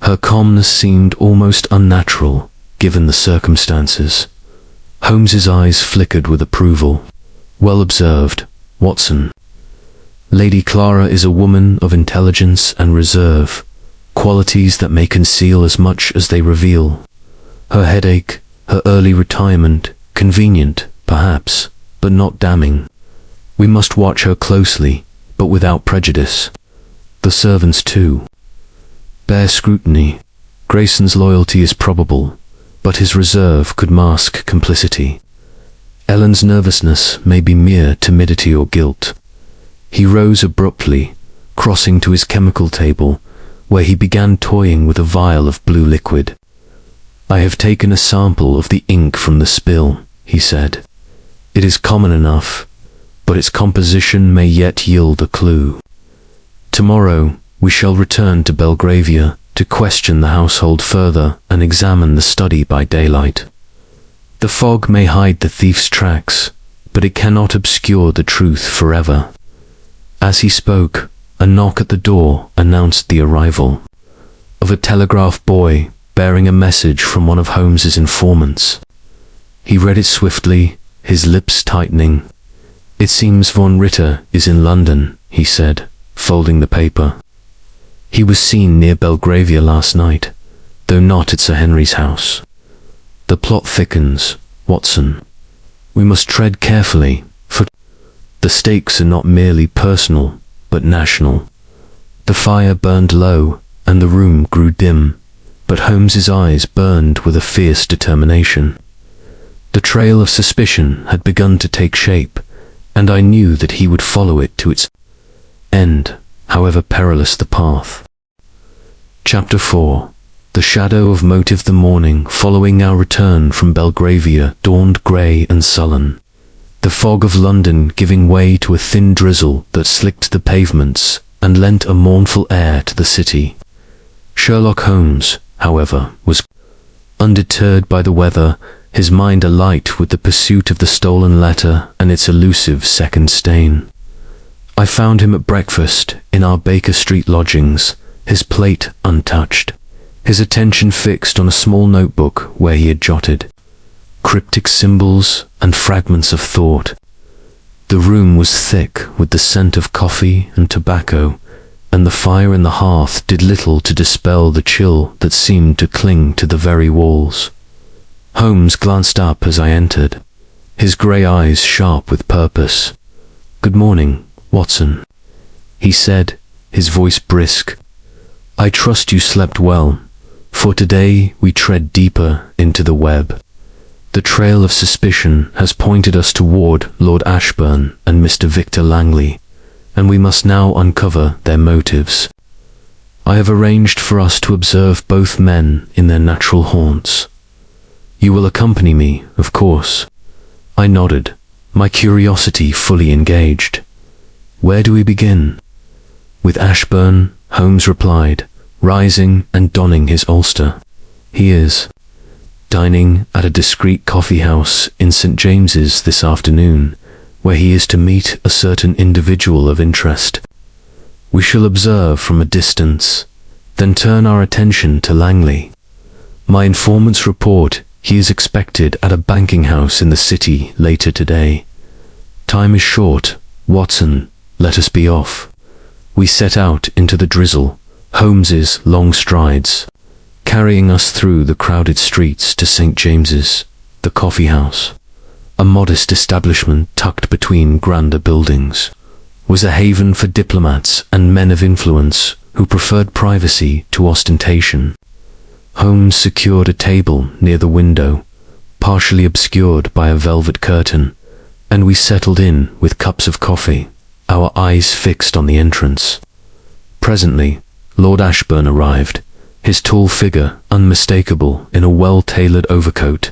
Her calmness seemed almost unnatural, given the circumstances. Holmes's eyes flickered with approval. Well observed, Watson. Lady Clara is a woman of intelligence and reserve, qualities that may conceal as much as they reveal. Her headache, her early retirement, convenient, perhaps, but not damning. We must watch her closely, but without prejudice. The servants, too, bear scrutiny. Grayson's loyalty is probable, but his reserve could mask complicity. Ellen's nervousness may be mere timidity or guilt. He rose abruptly, crossing to his chemical table, where he began toying with a vial of blue liquid. I have taken a sample of the ink from the spill, he said. It is common enough, but its composition may yet yield a clue. Tomorrow we shall return to Belgravia to question the household further and examine the study by daylight. The fog may hide the thief's tracks, but it cannot obscure the truth forever. As he spoke, a knock at the door announced the arrival of a telegraph boy bearing a message from one of Holmes's informants. He read it swiftly, his lips tightening. It seems von Ritter is in London, he said, folding the paper. He was seen near Belgravia last night, though not at Sir Henry's house. The plot thickens, Watson. We must tread carefully, for the stakes are not merely personal, but national. The fire burned low, and the room grew dim, but Holmes's eyes burned with a fierce determination. The trail of suspicion had begun to take shape, and I knew that he would follow it to its end, however perilous the path. Chapter 4. The shadow of motive. The morning following our return from Belgravia dawned grey and sullen, the fog of London giving way to a thin drizzle that slicked the pavements and lent a mournful air to the city. Sherlock Holmes, however, was undeterred by the weather, his mind alight with the pursuit of the stolen letter and its elusive second stain. I found him at breakfast in our Baker Street lodgings, his plate untouched, his attention fixed on a small notebook where he had jotted cryptic symbols and fragments of thought. The room was thick with the scent of coffee and tobacco, and the fire in the hearth did little to dispel the chill that seemed to cling to the very walls. Holmes glanced up as I entered, his grey eyes sharp with purpose. "Good morning, Watson," he said, his voice brisk. "I trust you slept well, for today we tread deeper into the web. The trail of suspicion has pointed us toward Lord Ashburn and Mr. Victor Langley, and we must now uncover their motives. I have arranged for us to observe both men in their natural haunts. You will accompany me, of course." I nodded, my curiosity fully engaged. "Where do we begin?" "With Ashburn," Holmes replied, rising and donning his ulster. "He is dining at a discreet coffee house in St. James's this afternoon, where he is to meet a certain individual of interest. We shall observe from a distance, then turn our attention to Langley. My informants report he is expected at a banking house in the city later today. Time is short, Watson, let us be off." We set out into the drizzle, Holmes's long strides carrying us through the crowded streets to St. James's, the coffee house. A modest establishment tucked between grander buildings, was a haven for diplomats and men of influence who preferred privacy to ostentation. Holmes secured a table near the window, partially obscured by a velvet curtain, and we settled in with cups of coffee, our eyes fixed on the entrance. Presently, Lord Ashburn arrived, his tall figure unmistakable in a well-tailored overcoat.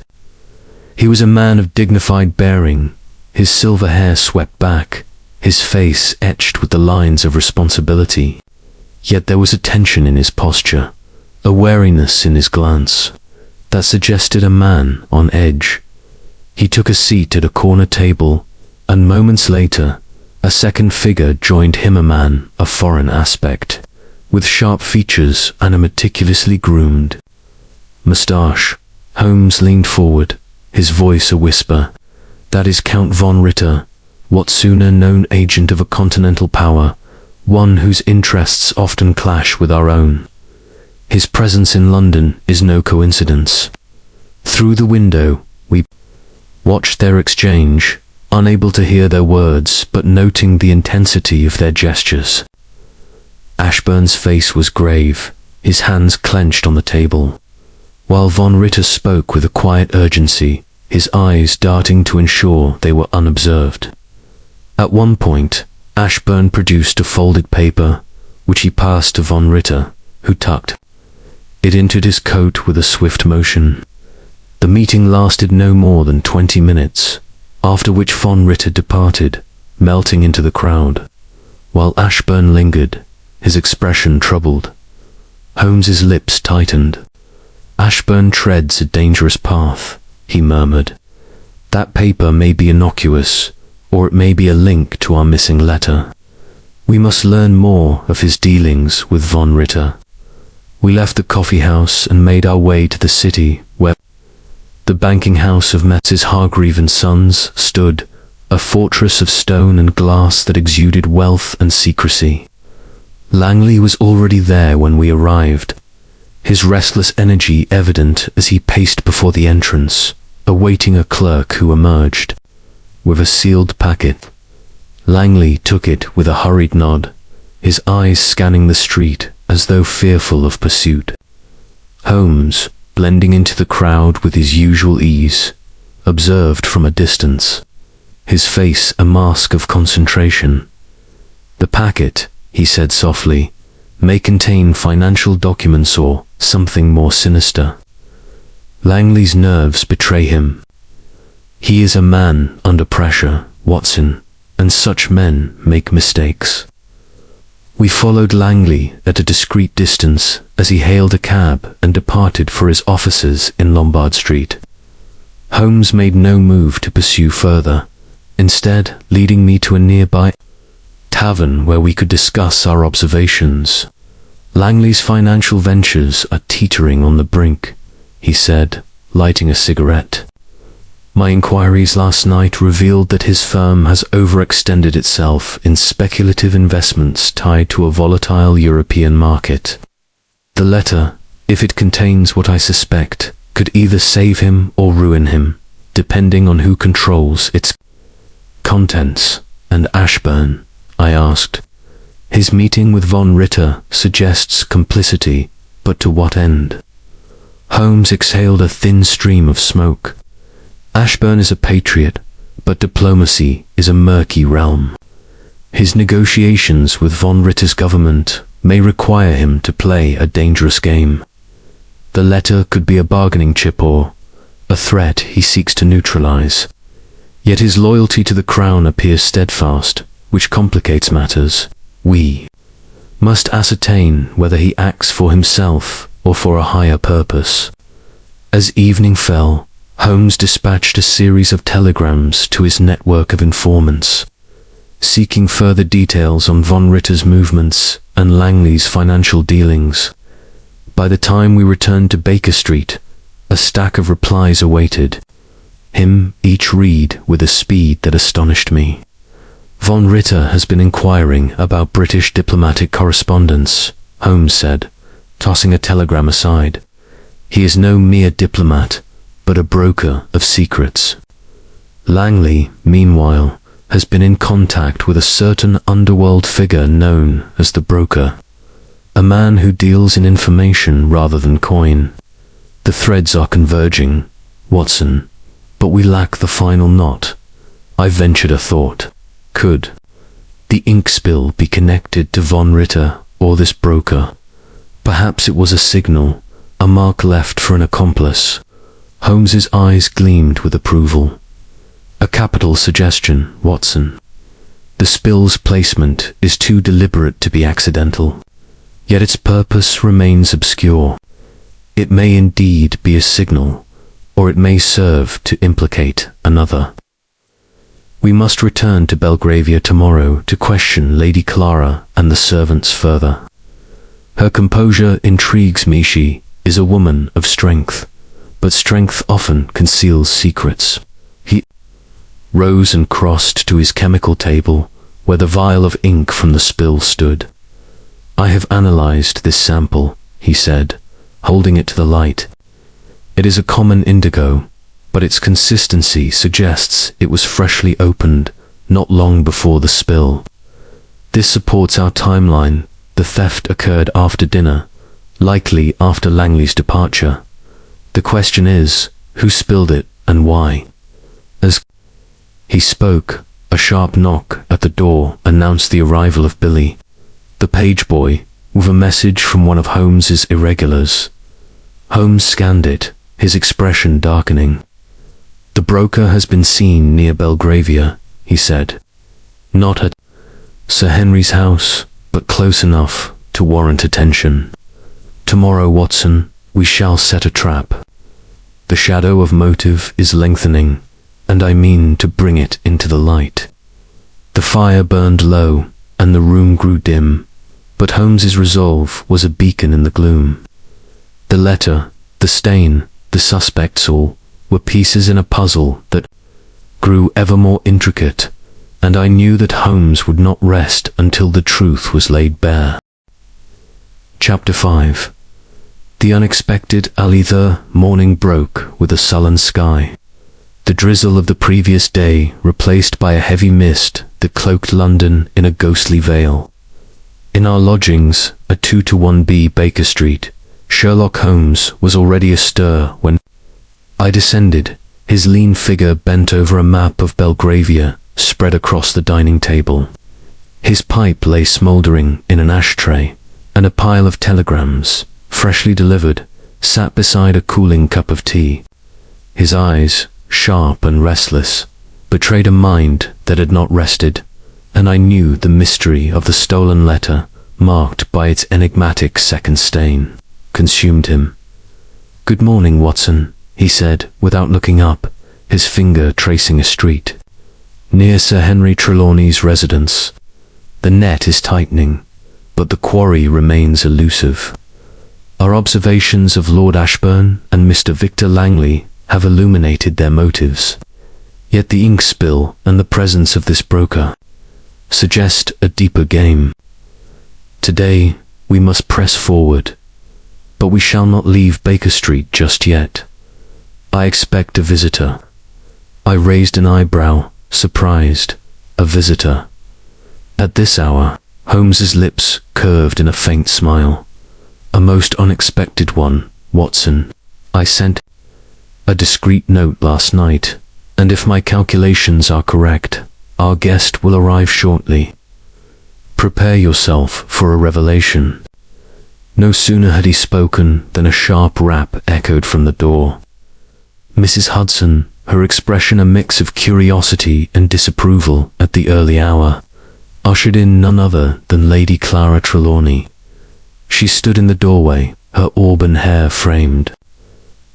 He was a man of dignified bearing, his silver hair swept back, his face etched with the lines of responsibility. Yet there was a tension in his posture, a wariness in his glance, that suggested a man on edge. He took a seat at a corner table, and moments later, a second figure joined him, a man of foreign aspect, with sharp features and a meticulously groomed moustache. Holmes leaned forward, his voice a whisper. "That is Count von Ritter, what sooner known agent of a continental power, one whose interests often clash with our own. His presence in London is no coincidence." Through the window, we watched their exchange, unable to hear their words, but noting the intensity of their gestures. Ashburn's face was grave, his hands clenched on the table, while von Ritter spoke with a quiet urgency, his eyes darting to ensure they were unobserved. At one point, Ashburn produced a folded paper, which he passed to von Ritter, who tucked it into his coat with a swift motion. The meeting lasted no more than 20 minutes, after which von Ritter departed, melting into the crowd, while Ashburn lingered, his expression troubled. Holmes's lips tightened. "Ashburn treads a dangerous path," he murmured. "That paper may be innocuous, or it may be a link to our missing letter. We must learn more of his dealings with von Ritter." We left the coffee house and made our way to the city, where the banking house of Messrs. Hargreave and Sons stood, a fortress of stone and glass that exuded wealth and secrecy. Langley was already there when we arrived, his restless energy evident as he paced before the entrance, awaiting a clerk who emerged with a sealed packet. Langley took it with a hurried nod, his eyes scanning the street as though fearful of pursuit. Holmes, blending into the crowd with his usual ease, observed from a distance, his face a mask of concentration. "The packet," he said softly, "may contain financial documents or something more sinister." Langley's nerves betray him. He is a man under pressure, Watson, and such men make mistakes. We followed Langley at a discreet distance as he hailed a cab and departed for his offices in Lombard Street. Holmes made no move to pursue further, instead leading me to a nearby tavern where we could discuss our observations. "Langley's financial ventures are teetering on the brink," he said, lighting a cigarette. "My inquiries last night revealed that his firm has overextended itself in speculative investments tied to a volatile European market. The letter, if it contains what I suspect, could either save him or ruin him, depending on who controls its contents." "And Ashburn?" I asked. "His meeting with von Ritter suggests complicity, but to what end?" Holmes exhaled a thin stream of smoke. "Ashburn is a patriot, but diplomacy is a murky realm. His negotiations with von Ritter's government may require him to play a dangerous game. The letter could be a bargaining chip or a threat he seeks to neutralize. Yet his loyalty to the crown appears steadfast, which complicates matters. We must ascertain whether he acts for himself or for a higher purpose." As evening fell, Holmes dispatched a series of telegrams to his network of informants, seeking further details on von Ritter's movements and Langley's financial dealings. By the time we returned to Baker Street, a stack of replies awaited him, each read with a speed that astonished me. "Von Ritter has been inquiring about British diplomatic correspondence," Holmes said, tossing a telegram aside. He is no mere diplomat, but a broker of secrets. Langley, meanwhile, has been in contact with a certain underworld figure known as the broker, a man who deals in information rather than coin. The threads are converging, Watson, but we lack the final knot. I ventured a thought. Could the ink spill be connected to von Ritter or this broker? Perhaps it was a signal, a mark left for an accomplice. Holmes's eyes gleamed with approval. A capital suggestion, Watson. The spill's placement is too deliberate to be accidental, yet its purpose remains obscure. It may indeed be a signal, or it may serve to implicate another. We must return to Belgravia tomorrow to question Lady Clara and the servants further. Her composure intrigues me. She is a woman of strength, but strength often conceals secrets. He rose and crossed to his chemical table, where the vial of ink from the spill stood. I have analyzed this sample, he said, holding it to the light. It is a common indigo, but its consistency suggests it was freshly opened, not long before the spill. This supports our timeline. The theft occurred after dinner, likely after Langley's departure. The question is, who spilled it and why? As he spoke, a sharp knock at the door announced the arrival of Billy, the page boy, with a message from one of Holmes's irregulars. Holmes scanned it, his expression darkening. The broker has been seen near Belgravia, he said. Not at Sir Henry's house, but close enough to warrant attention. Tomorrow, Watson, we shall set a trap. The shadow of motive is lengthening, and I mean to bring it into the light. The fire burned low, and the room grew dim, but Holmes's resolve was a beacon in the gloom. The letter, the stain, the suspects all were pieces in a puzzle that grew ever more intricate, and I knew that Holmes would not rest until the truth was laid bare. Chapter 5. The unexpected Alitha morning broke with a sullen sky. The drizzle of the previous day replaced by a heavy mist that cloaked London in a ghostly veil. In our lodgings, at 2-1B Baker Street, Sherlock Holmes was already astir when I descended, his lean figure bent over a map of Belgravia spread across the dining table. His pipe lay smouldering in an ashtray, and a pile of telegrams, freshly delivered, sat beside a cooling cup of tea. His eyes, sharp and restless, betrayed a mind that had not rested, and I knew the mystery of the stolen letter, marked by its enigmatic second stain, consumed him. "Good morning, Watson," he said, without looking up, his finger tracing a street. "Near Sir Henry Trelawney's residence. The net is tightening, but the quarry remains elusive. Our observations of Lord Ashburn and Mr. Victor Langley have illuminated their motives. Yet the ink spill and the presence of this broker suggest a deeper game. Today we must press forward, but we shall not leave Baker Street just yet. I expect a visitor." I raised an eyebrow, surprised. A visitor? At this hour, Holmes's lips curved in a faint smile. "A most unexpected one, Watson. I sent a discreet note last night, and if my calculations are correct, our guest will arrive shortly. Prepare yourself for a revelation." No sooner had he spoken than a sharp rap echoed from the door. Mrs. Hudson, her expression a mix of curiosity and disapproval at the early hour, ushered in none other than Lady Clara Trelawney. She stood in the doorway, her auburn hair framed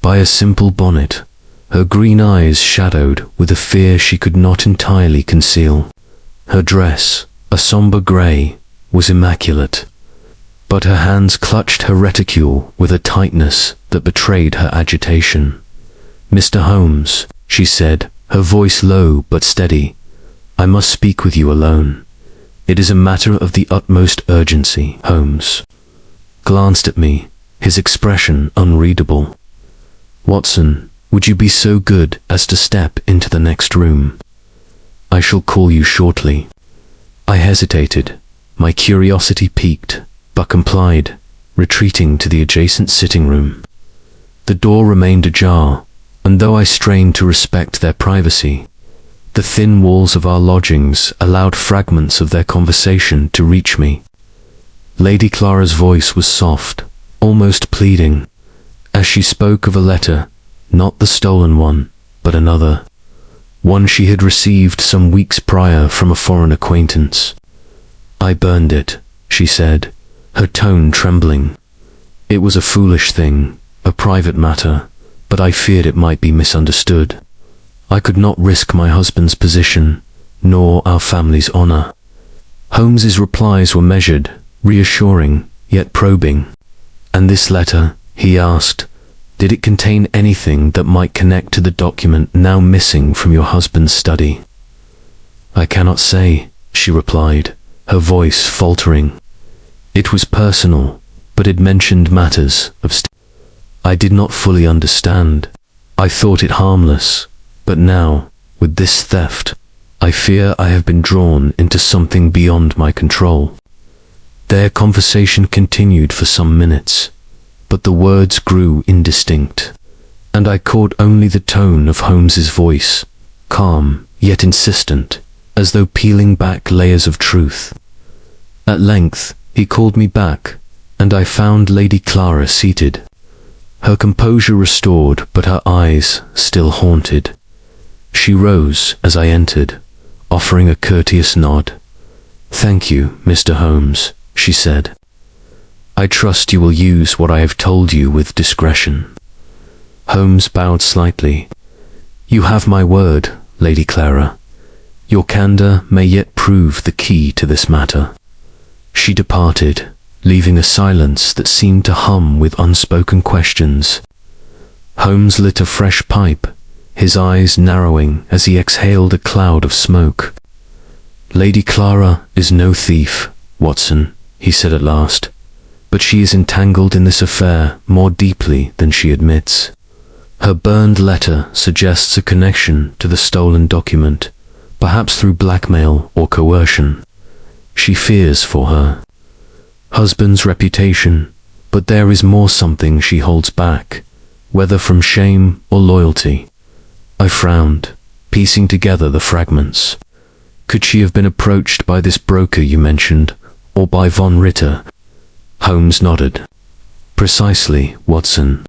by a simple bonnet, her green eyes shadowed with a fear she could not entirely conceal. Her dress, a sombre grey, was immaculate, but her hands clutched her reticule with a tightness that betrayed her agitation. "Mr. Holmes," she said, her voice low but steady, "I must speak with you alone. It is a matter of the utmost urgency." Holmes glanced at me, his expression unreadable. Watson, would you be so good as to step into the next room? I shall call you shortly. I hesitated, my curiosity piqued, but complied, retreating to the adjacent sitting room. The door remained ajar, and though I strained to respect their privacy, the thin walls of our lodgings allowed fragments of their conversation to reach me. Lady Clara's voice was soft, almost pleading, as she spoke of a letter, not the stolen one, but another, one she had received some weeks prior from a foreign acquaintance. I burned it, she said, her tone trembling. It was a foolish thing, a private matter, but I feared it might be misunderstood. I could not risk my husband's position, nor our family's honor. Holmes's replies were measured, reassuring, yet probing. And this letter, he asked, did it contain anything that might connect to the document now missing from your husband's study? I cannot say, she replied, her voice faltering. It was personal, but it mentioned matters of I did not fully understand. I thought it harmless, but now, with this theft, I fear I have been drawn into something beyond my control. Their conversation continued for some minutes, but the words grew indistinct, and I caught only the tone of Holmes's voice, calm yet insistent, as though peeling back layers of truth. At length, he called me back, and I found Lady Clara seated, her composure restored but her eyes still haunted. She rose as I entered, offering a courteous nod. "Thank you, Mr. Holmes," she said. "I trust you will use what I have told you with discretion." Holmes bowed slightly. "You have my word, Lady Clara. Your candor may yet prove the key to this matter." She departed, leaving a silence that seemed to hum with unspoken questions. Holmes lit a fresh pipe, his eyes narrowing as he exhaled a cloud of smoke. "Lady Clara is no thief, Watson," he said at last, "but she is entangled in this affair more deeply than she admits. Her burned letter suggests a connection to the stolen document, perhaps through blackmail or coercion. She fears for her husband's reputation, but there is more, something she holds back, whether from shame or loyalty." I frowned, piecing together the fragments. Could she have been approached by this broker you mentioned, or by von Ritter? Holmes nodded. "Precisely, Watson.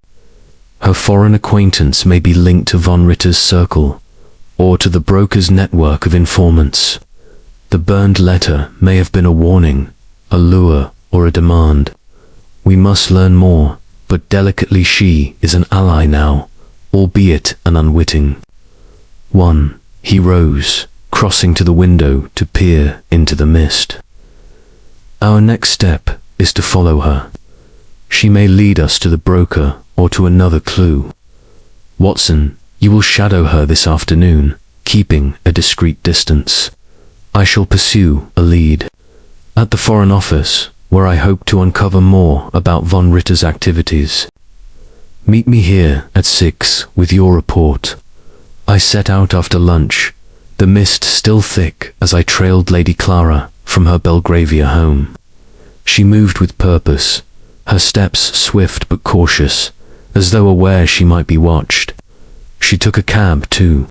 Her foreign acquaintance may be linked to von Ritter's circle, or to the broker's network of informants. The burned letter may have been a warning, a lure, or a demand. We must learn more, but delicately she is an ally now, albeit an unwitting one." He rose, crossing to the window to peer into the mist. "Our next step is to follow her. She may lead us to the broker or to another clue. Watson, you will shadow her this afternoon, keeping a discreet distance. I shall pursue a lead at the Foreign Office, where I hope to uncover more about von Ritter's activities. Meet me here at 6 with your report." I set out after lunch, the mist still thick as I trailed Lady Clara from her Belgravia home. She moved with purpose, her steps swift but cautious, as though aware she might be watched. She took a cab to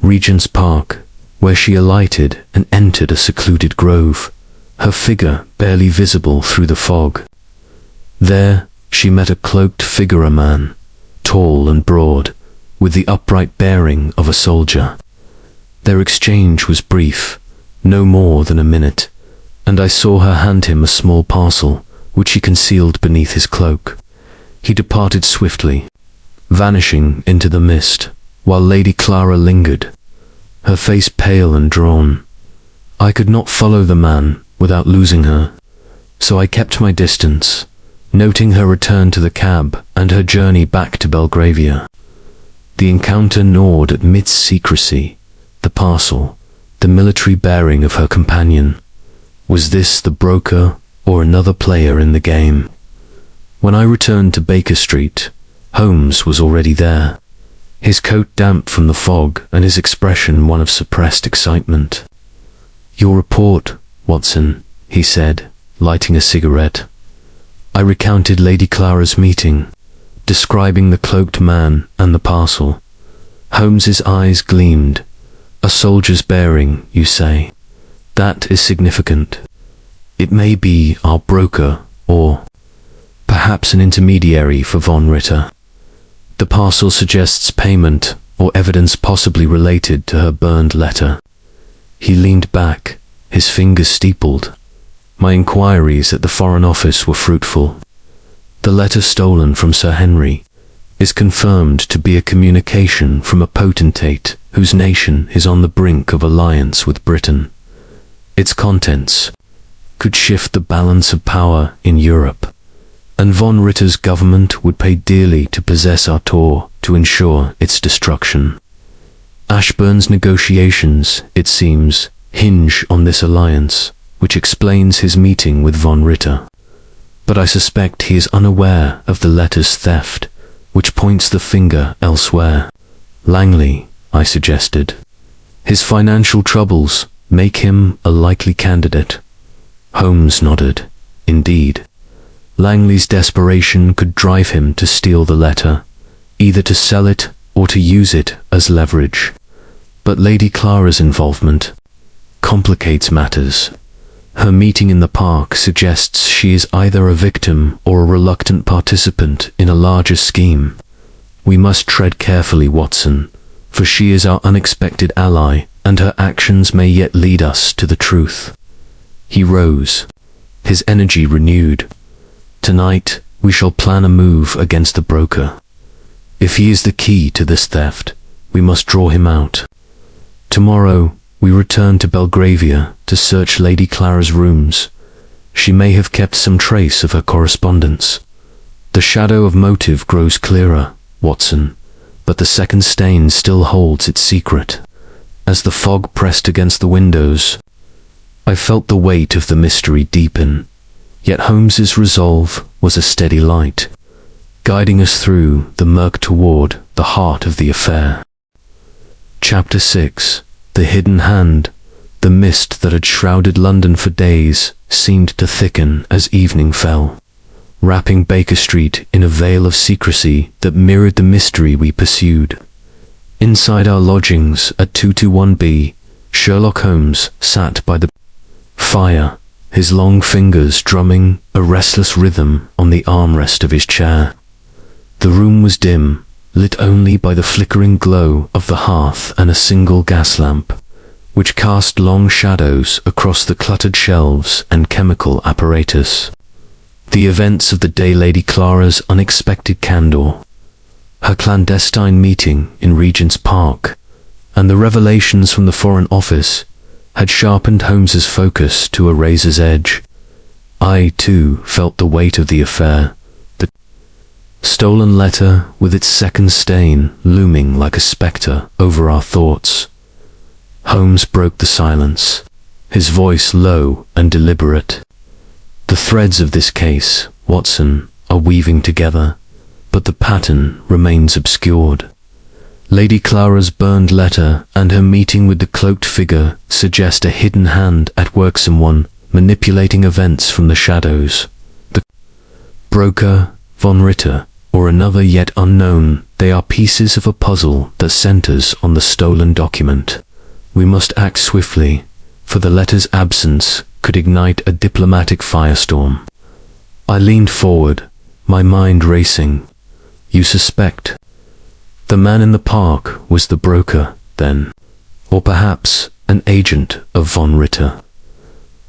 Regent's Park, where she alighted and entered a secluded grove, her figure barely visible through the fog. There, she met a cloaked figure, a man, tall and broad, with the upright bearing of a soldier. Their exchange was brief, no more than a minute, and I saw her hand him a small parcel, which he concealed beneath his cloak. He departed swiftly, vanishing into the mist, while Lady Clara lingered, her face pale and drawn. I could not follow the man without losing her, so I kept my distance, noting her return to the cab and her journey back to Belgravia. The encounter gnawed at midst secrecy, the parcel, the military bearing of her companion. Was this the broker or another player in the game? When I returned to Baker Street, Holmes was already there, his coat damp from the fog and his expression one of suppressed excitement. "Your report, Watson," he said, lighting a cigarette. I recounted Lady Clara's meeting, describing the cloaked man and the parcel. Holmes's eyes gleamed. "A soldier's bearing, you say? That is significant. It may be our broker, or perhaps an intermediary for von Ritter. The parcel suggests payment or evidence possibly related to her burned letter." He leaned back, his fingers steepled. My inquiries at the Foreign Office were fruitful. The letter stolen from Sir Henry is confirmed to be a communication from a potentate whose nation is on the brink of alliance with Britain. Its contents could shift the balance of power in Europe, and von Ritter's government would pay dearly to possess Arthur to ensure its destruction. Ashburn's negotiations, it seems, hinge on this alliance, which explains his meeting with von Ritter. But I suspect he is unaware of the letter's theft, which points the finger elsewhere. "Langley," I suggested. "His financial troubles make him a likely candidate." Holmes nodded. "Indeed. Langley's desperation could drive him to steal the letter, either to sell it or to use it as leverage. But Lady Clara's involvement complicates matters. Her meeting in the park suggests she is either a victim or a reluctant participant in a larger scheme. We must tread carefully, Watson, for she is our unexpected ally, and her actions may yet lead us to the truth." He rose, his energy renewed. "Tonight, we shall plan a move against the broker. If he is the key to this theft, we must draw him out. Tomorrow, we return to Belgravia to search Lady Clara's rooms. She may have kept some trace of her correspondence. The shadow of motive grows clearer, Watson, but the second stain still holds its secret." As the fog pressed against the windows, I felt the weight of the mystery deepen, yet Holmes's resolve was a steady light, guiding us through the murk toward the heart of the affair. Chapter 6. The Hidden Hand. The mist that had shrouded London for days seemed to thicken as evening fell, wrapping Baker Street in a veil of secrecy that mirrored the mystery we pursued. Inside our lodgings at 221B, Sherlock Holmes sat by the fire, his long fingers drumming a restless rhythm on the armrest of his chair. The room was dim, lit only by the flickering glow of the hearth and a single gas lamp, which cast long shadows across the cluttered shelves and chemical apparatus. The events of the day, Lady Clara's unexpected candor, her clandestine meeting in Regent's Park, and the revelations from the Foreign Office had sharpened Holmes's focus to a razor's edge. I, too, felt the weight of the affair, the stolen letter with its second stain looming like a spectre over our thoughts. Holmes broke the silence, his voice low and deliberate. "The threads of this case, Watson, are weaving together, but the pattern remains obscured. Lady Clara's burned letter and her meeting with the cloaked figure suggest a hidden hand at work, someone manipulating events from the shadows. The broker, von Ritter, or another yet unknown, they are pieces of a puzzle that centers on the stolen document. We must act swiftly, for the letter's absence could ignite a diplomatic firestorm." I leaned forward, my mind racing. "You suspect? The man in the park was the broker, then? Or perhaps an agent of von Ritter?"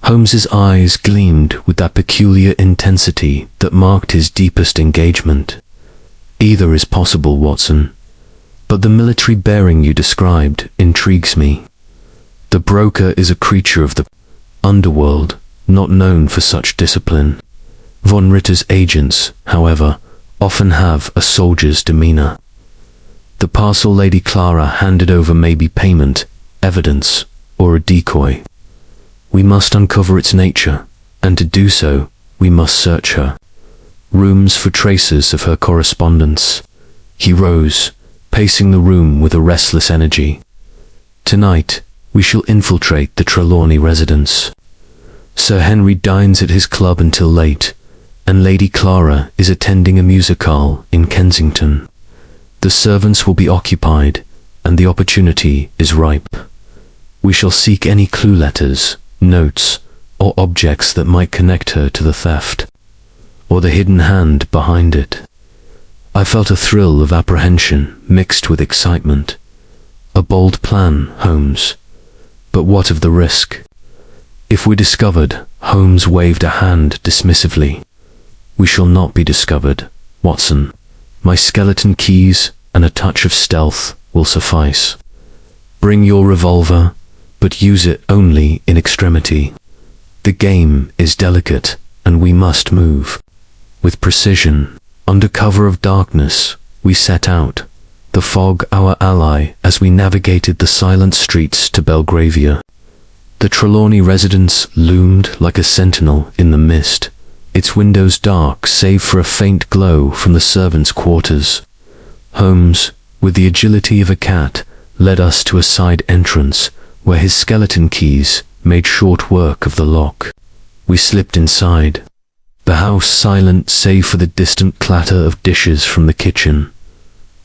Holmes's eyes gleamed with that peculiar intensity that marked his deepest engagement. "Either is possible, Watson, but the military bearing you described intrigues me. The broker is a creature of the underworld, not known for such discipline. Von Ritter's agents, however, often have a soldier's demeanor. The parcel Lady Clara handed over may be payment, evidence, or a decoy. We must uncover its nature, and to do so, we must search her rooms for traces of her correspondence, He rose, pacing the room with a restless energy. Tonight, we shall infiltrate the Trelawney residence. Sir Henry dines at his club until late, and Lady Clara is attending a musicale in Kensington. The servants will be occupied, and the opportunity is ripe. We shall seek any clue letters, notes, or objects that might connect her to the theft, or the hidden hand behind it. I felt a thrill of apprehension mixed with excitement. A bold plan, Holmes. But what of the risk? If we're discovered, Holmes waved a hand dismissively. We shall not be discovered, Watson. My skeleton keys and a touch of stealth will suffice. Bring your revolver, but use it only in extremity. The game is delicate, and we must move. With precision, under cover of darkness, we set out, the fog our ally as we navigated the silent streets to Belgravia. The Trelawney residence loomed like a sentinel in the mist, its windows dark save for a faint glow from the servants' quarters. Holmes, with the agility of a cat, led us to a side entrance where his skeleton keys made short work of the lock. We slipped inside, the house silent save for the distant clatter of dishes from the kitchen.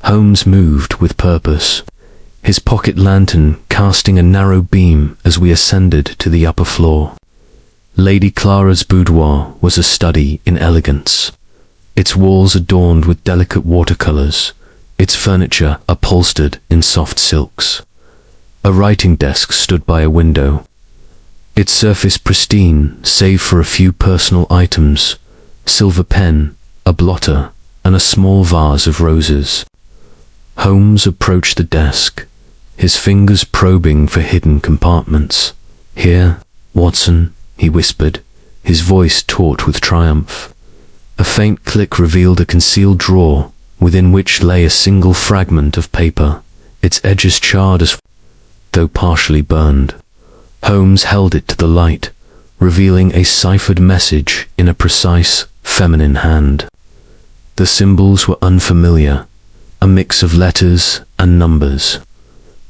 Holmes moved with purpose, his pocket lantern casting a narrow beam as we ascended to the upper floor. Lady Clara's boudoir was a study in elegance, its walls adorned with delicate watercolors, its furniture upholstered in soft silks. A writing desk stood by a window, its surface pristine save for a few personal items, silver pen, a blotter, and a small vase of roses. Holmes approached the desk, his fingers probing for hidden compartments. Here, Watson, he whispered, his voice taut with triumph. A faint click revealed a concealed drawer, within which lay a single fragment of paper, its edges charred as though partially burned. Holmes held it to the light, revealing a ciphered message in a precise, feminine hand. The symbols were unfamiliar, a mix of letters and numbers,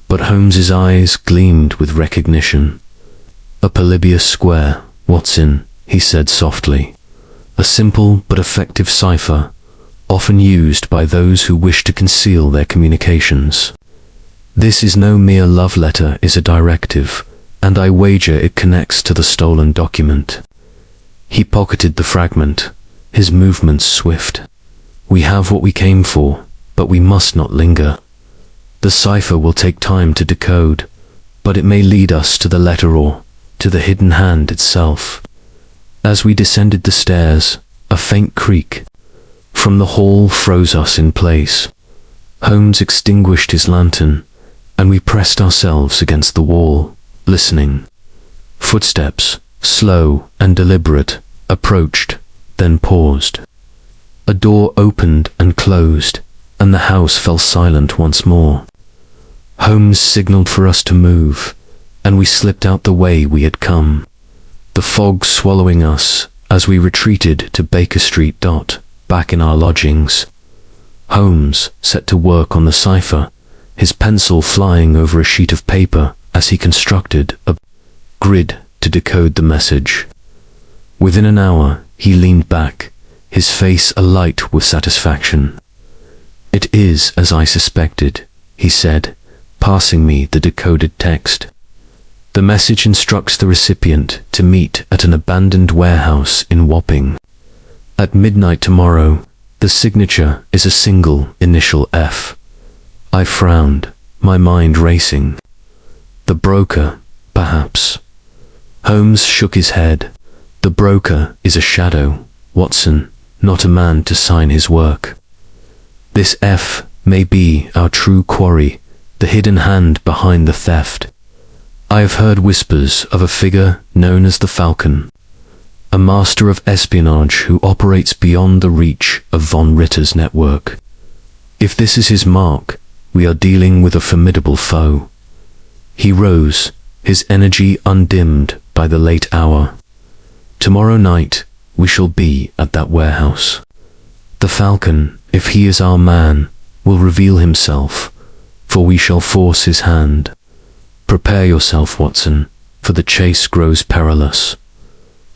but Holmes's eyes gleamed with recognition. A Polybius square, Watson, he said softly. A simple but effective cipher, often used by those who wish to conceal their communications. This is no mere love letter, is a directive, and I wager it connects to the stolen document. He pocketed the fragment, his movements swift. We have what we came for, but we must not linger. The cipher will take time to decode, but it may lead us to the letter or to the hidden hand itself. As we descended the stairs, a faint creak from the hall froze us in place. Holmes extinguished his lantern, and we pressed ourselves against the wall, listening. Footsteps, slow and deliberate, approached, then paused. A door opened and closed, and the house fell silent once more. Holmes signaled for us to move, and we slipped out the way we had come, the fog swallowing us as we retreated to Baker Street. Back in our lodgings, Holmes set to work on the cipher, his pencil flying over a sheet of paper as he constructed a grid to decode the message. Within an hour, he leaned back, his face alight with satisfaction. "It is as I suspected," he said, passing me the decoded text. The message instructs the recipient to meet at an abandoned warehouse in Wapping. At midnight tomorrow. The signature is a single initial F. I frowned, my mind racing. The broker, perhaps. Holmes shook his head. The broker is a shadow, Watson, not a man to sign his work. This F may be our true quarry, the hidden hand behind the theft. I have heard whispers of a figure known as the Falcon, a master of espionage who operates beyond the reach of von Ritter's network. If this is his mark, we are dealing with a formidable foe. He rose, his energy undimmed by the late hour. Tomorrow night, we shall be at that warehouse. The Falcon, if he is our man, will reveal himself, for we shall force his hand. Prepare yourself, Watson, for the chase grows perilous."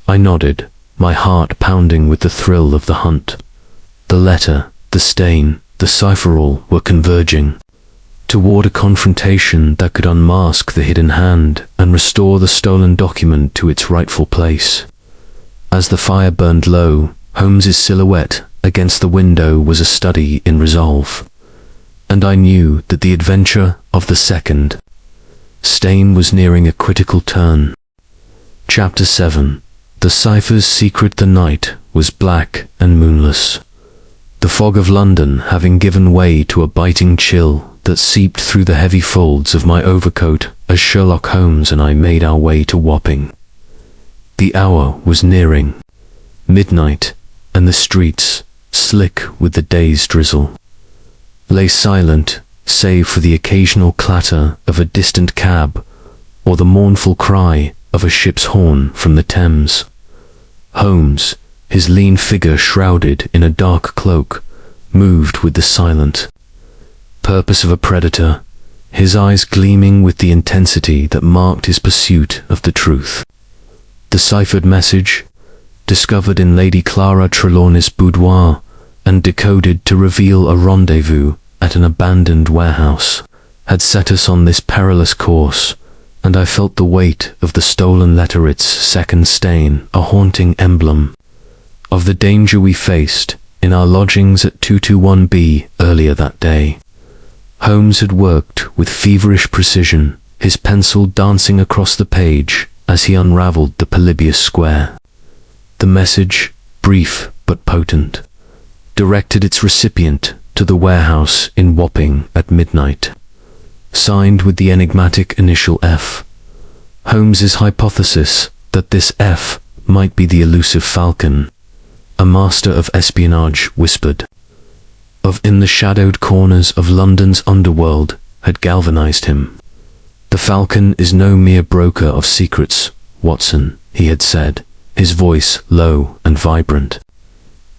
I nodded, my heart pounding with the thrill of the hunt. The letter, the stain, the cipher-all were converging toward a confrontation that could unmask the hidden hand and restore the stolen document to its rightful place. As the fire burned low, Holmes's silhouette against the window was a study in resolve, and I knew that the adventure of the second stain was nearing a critical turn. Chapter 7. The cipher's secret. The night was black and moonless, the fog of London having given way to a biting chill that seeped through the heavy folds of my overcoat as Sherlock Holmes and I made our way to Wapping. The hour was nearing midnight, and the streets, slick with the day's drizzle, lay silent save for the occasional clatter of a distant cab or the mournful cry of a ship's horn from the Thames. Holmes, his lean figure shrouded in a dark cloak, moved with the silent purpose of a predator, his eyes gleaming with the intensity that marked his pursuit of the truth. The ciphered message, discovered in Lady Clara Trelawney's boudoir and decoded to reveal a rendezvous at an abandoned warehouse, had set us on this perilous course, and I felt the weight of the stolen letter, its second stain, a haunting emblem of the danger we faced in our lodgings at 221B earlier that day. Holmes had worked with feverish precision, his pencil dancing across the page as he unraveled the Polybius square. The message, brief but potent, directed its recipient to the warehouse in Wapping at midnight. Signed with the enigmatic initial F. Holmes's hypothesis that this F might be the elusive Falcon, a master of espionage, whispered of in the shadowed corners of London's underworld, had galvanized him. "The Falcon is no mere broker of secrets, Watson," he had said, his voice low and vibrant.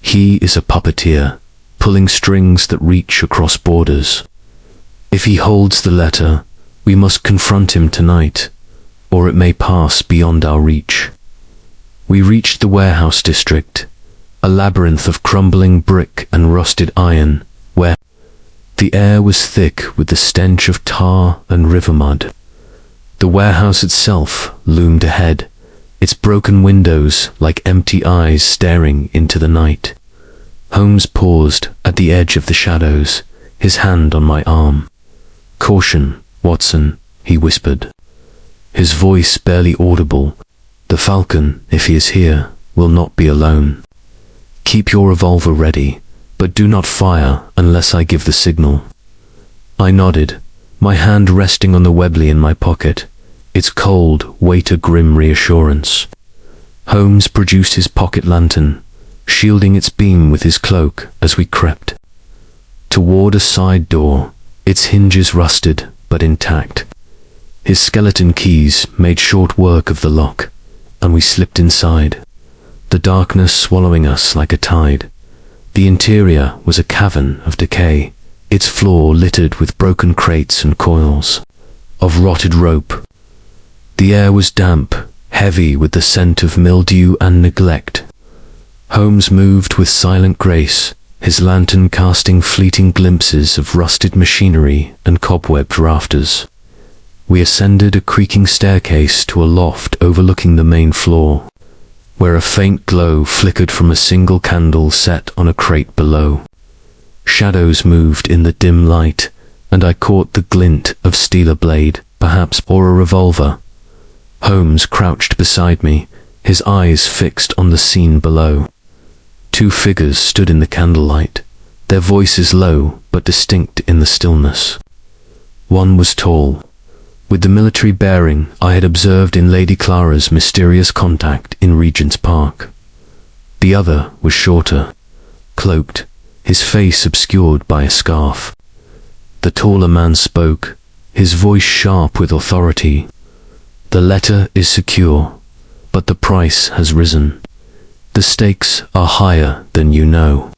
"He is a puppeteer, pulling strings that reach across borders. If he holds the letter, we must confront him tonight, or it may pass beyond our reach." We reached the warehouse district, a labyrinth of crumbling brick and rusted iron, where the air was thick with the stench of tar and river mud. The warehouse itself loomed ahead, its broken windows like empty eyes staring into the night. Holmes paused at the edge of the shadows, his hand on my arm. "Caution, Watson," he whispered, his voice barely audible. "The Falcon, if he is here, will not be alone. Keep your revolver ready, but do not fire unless I give the signal." I nodded, my hand resting on the Webley in my pocket, its cold weight a grim reassurance. Holmes produced his pocket lantern, shielding its beam with his cloak as we crept toward a side door, its hinges rusted but intact. His skeleton keys made short work of the lock, and we slipped inside, the darkness swallowing us like a tide. The interior was a cavern of decay, its floor littered with broken crates and coils of rotted rope. The air was damp, heavy with the scent of mildew and neglect. Holmes moved with silent grace, his lantern casting fleeting glimpses of rusted machinery and cobwebbed rafters. We ascended a creaking staircase to a loft overlooking the main floor, where a faint glow flickered from a single candle set on a crate below. Shadows moved in the dim light, and I caught the glint of steel blade, perhaps, or a revolver. Holmes crouched beside me, his eyes fixed on the scene below. Two figures stood in the candlelight, their voices low but distinct in the stillness. One was tall, with the military bearing I had observed in Lady Clara's mysterious contact in Regent's Park. The other was shorter, cloaked, his face obscured by a scarf. The taller man spoke, his voice sharp with authority. "The letter is secure, but the price has risen. The stakes are higher than you know."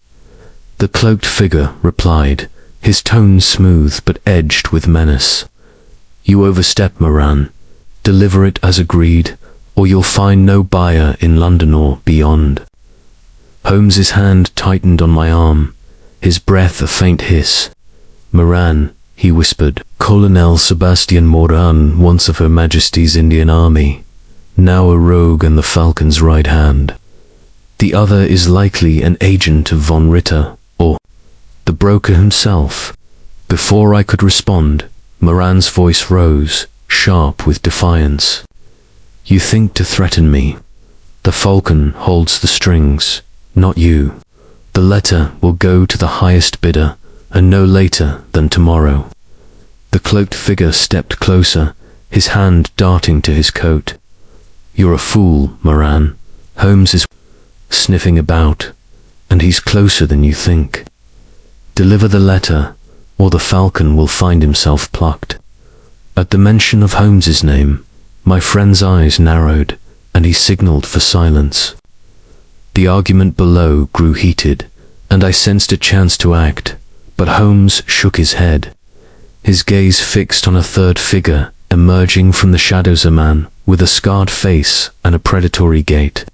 The cloaked figure replied, his tone smooth but edged with menace. "You overstep, Moran. Deliver it as agreed, or you'll find no buyer in London or beyond." Holmes's hand tightened on my arm, his breath a faint hiss. "Moran," he whispered, "Colonel Sebastian Moran, once of Her Majesty's Indian Army, now a rogue and the Falcon's right hand. The other is likely an agent of von Ritter, or the broker himself." Before I could respond, Moran's voice rose, sharp with defiance. "You think to threaten me. The Falcon holds the strings, not you. The letter will go to the highest bidder, and no later than tomorrow." The cloaked figure stepped closer, his hand darting to his coat. "You're a fool, Moran. Holmes is sniffing about, and he's closer than you think. Deliver the letter, or the Falcon will find himself plucked." At the mention of Holmes's name, my friend's eyes narrowed, and he signaled for silence. The argument below grew heated, and I sensed a chance to act, but Holmes shook his head, his gaze fixed on a third figure emerging from the shadows, a man with a scarred face and a predatory gait,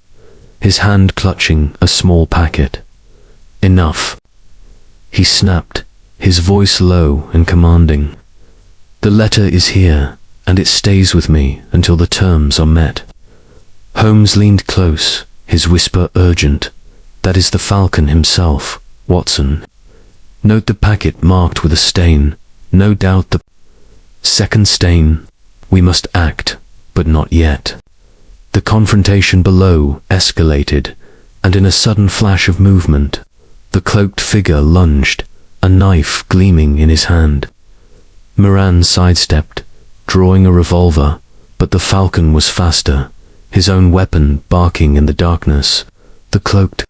his hand clutching a small packet. "Enough," he snapped, his voice low and commanding. "The letter is here, and it stays with me until the terms are met." Holmes leaned close, his whisper urgent. "That is the Falcon himself, Watson. Note the packet marked with a stain, no doubt the second stain. We must act, but not yet." The confrontation below escalated, and in a sudden flash of movement, the cloaked figure lunged, a knife gleaming in his hand. Moran sidestepped, drawing a revolver, but the Falcon was faster, his own weapon barking in the darkness. The cloaked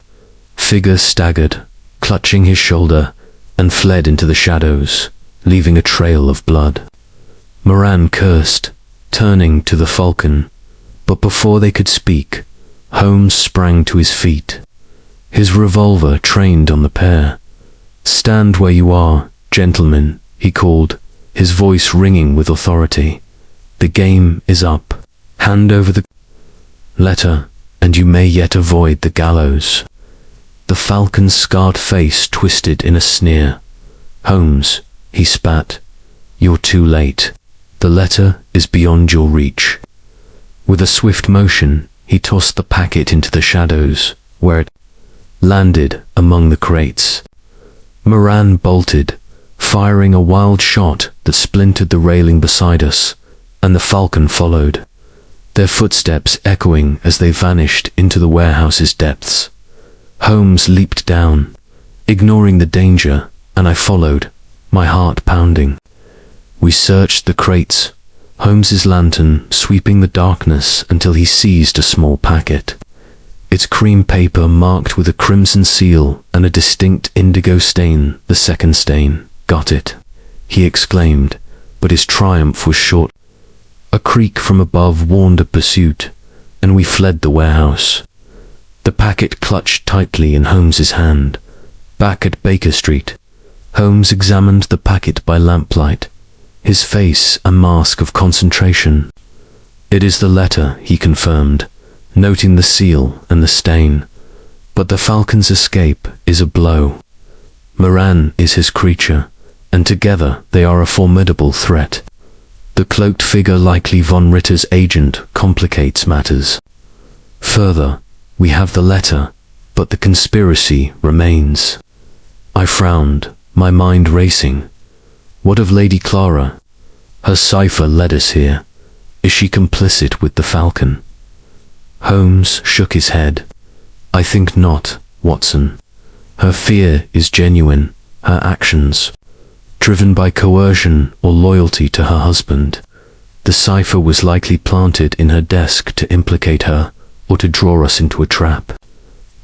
figure staggered, clutching his shoulder, and fled into the shadows, leaving a trail of blood. Moran cursed, turning to the Falcon, but before they could speak, Holmes sprang to his feet, his revolver trained on the pair. "Stand where you are, gentlemen," he called, his voice ringing with authority. "The game is up. Hand over the letter, and you may yet avoid the gallows." The Falcon's scarred face twisted in a sneer. "Holmes," he spat, "you're too late. The letter is beyond your reach." With a swift motion, he tossed the packet into the shadows, where it landed among the crates. Moran bolted, firing a wild shot that splintered the railing beside us, and the Falcon followed, their footsteps echoing as they vanished into the warehouse's depths. Holmes leaped down, ignoring the danger, and I followed, my heart pounding. We searched the crates, Holmes's lantern sweeping the darkness until he seized a small packet. Its cream paper marked with a crimson seal and a distinct indigo stain, the second stain. "Got it," he exclaimed, but his triumph was short. A creak from above warned of pursuit, and we fled the warehouse. The packet clutched tightly in Holmes's hand. Back at Baker Street, Holmes examined the packet by lamplight, his face a mask of concentration. "It is the letter," he confirmed, noting the seal and the stain. "But the Falcon's escape is a blow. Moran is his creature, and together they are a formidable threat. The cloaked figure, likely von Ritter's agent, complicates matters. Further, we have the letter, but the conspiracy remains." I frowned, my mind racing. What of Lady Clara? Her cipher led us here. Is she complicit with the Falcon? Holmes shook his head. "I think not, Watson. Her fear is genuine, her actions driven by coercion or loyalty to her husband. The cipher was likely planted in her desk to implicate her or to draw us into a trap.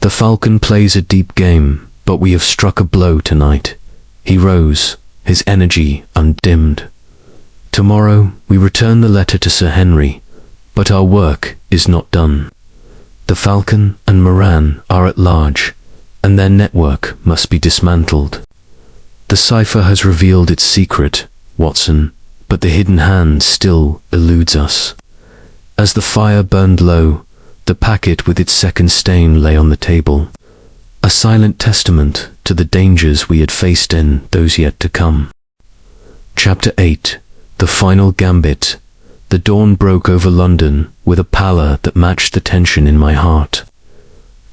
The Falcon plays a deep game, but we have struck a blow tonight." He rose, his energy undimmed. "Tomorrow we return the letter to Sir Henry, but our work is not done. The Falcon and Moran are at large, and their network must be dismantled. The cipher has revealed its secret, Watson, but the hidden hand still eludes us. As the fire burned low, the packet with its second stain lay on the table, a silent testament to the dangers we had faced in those yet to come. Chapter 8. The Final Gambit. The dawn broke over London with a pallor that matched the tension in my heart.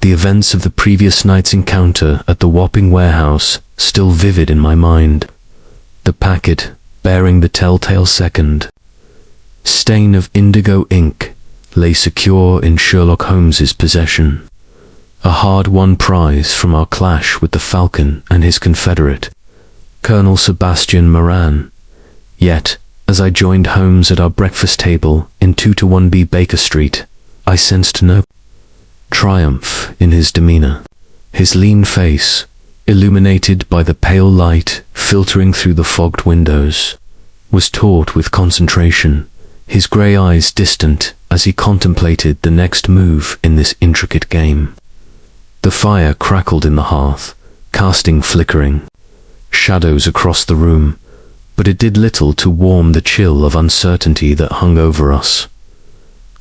The events of the previous night's encounter at the Wapping warehouse still vivid in my mind. The packet, bearing the telltale second stain of indigo ink, lay secure in Sherlock Holmes's possession, a hard-won prize from our clash with the Falcon and his confederate, Colonel Sebastian Moran. Yet, as I joined Holmes at our breakfast table in 2-1B Baker Street, I sensed no triumph in his demeanor. His lean face, illuminated by the pale light filtering through the fogged windows, was taut with concentration, his grey eyes distant as he contemplated the next move in this intricate game. The fire crackled in the hearth, casting flickering shadows across the room, but it did little to warm the chill of uncertainty that hung over us.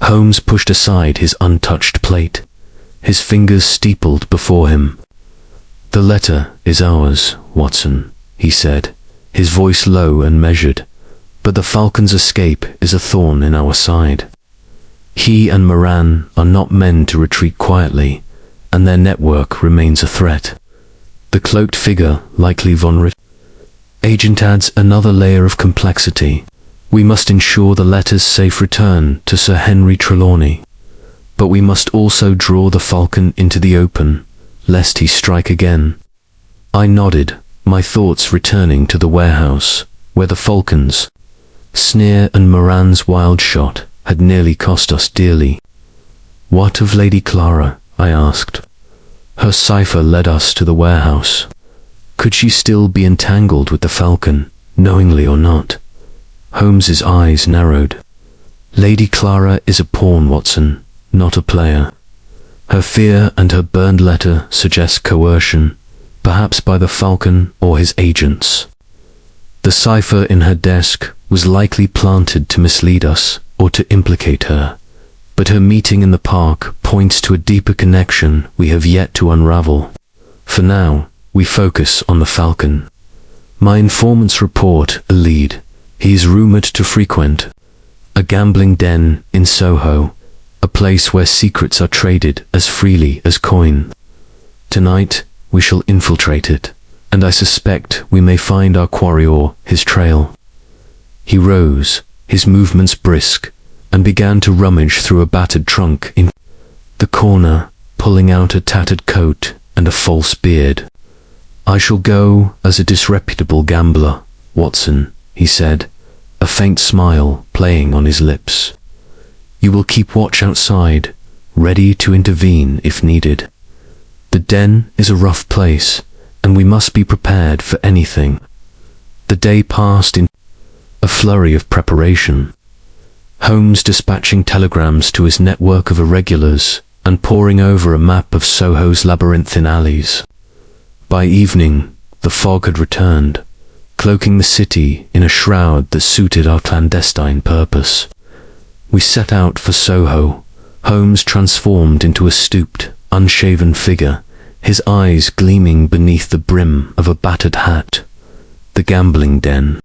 Holmes pushed aside his untouched plate, his fingers steepled before him. "The letter is ours, Watson," he said, his voice low and measured, "but the Falcon's escape is a thorn in our side. He and Moran are not men to retreat quietly, and their network remains a threat. The cloaked figure, likely von Ritt agent, adds another layer of complexity. We must ensure the letter's safe return to Sir Henry Trelawney, but we must also draw the Falcon into the open, lest he strike again." I nodded, my thoughts returning to the warehouse, where the Falcon's sneer and Moran's wild shot had nearly cost us dearly. "What of Lady Clara?" I asked. Her cipher led us to the warehouse. Could she still be entangled with the Falcon, knowingly or not? Holmes's eyes narrowed. "Lady Clara is a pawn, Watson, not a player. Her fear and her burned letter suggest coercion, perhaps by the Falcon or his agents. The cipher in her desk was likely planted to mislead us or to implicate her, but her meeting in the park points to a deeper connection we have yet to unravel. For now, we focus on the Falcon. My informant's report a lead. He is rumoured to frequent a gambling den in Soho, a place where secrets are traded as freely as coin. Tonight, we shall infiltrate it, and I suspect we may find our quarry or his trail." He rose, his movements brisk, and began to rummage through a battered trunk in the corner, pulling out a tattered coat and a false beard. "I shall go as a disreputable gambler, Watson," he said, a faint smile playing on his lips. "You will keep watch outside, ready to intervene if needed. The den is a rough place, and we must be prepared for anything." The day passed in a flurry of preparation, Holmes dispatching telegrams to his network of irregulars and poring over a map of Soho's labyrinthine alleys. By evening, the fog had returned, cloaking the city in a shroud that suited our clandestine purpose. We set out for Soho, Holmes transformed into a stooped, unshaven figure, his eyes gleaming beneath the brim of a battered hat. The gambling den,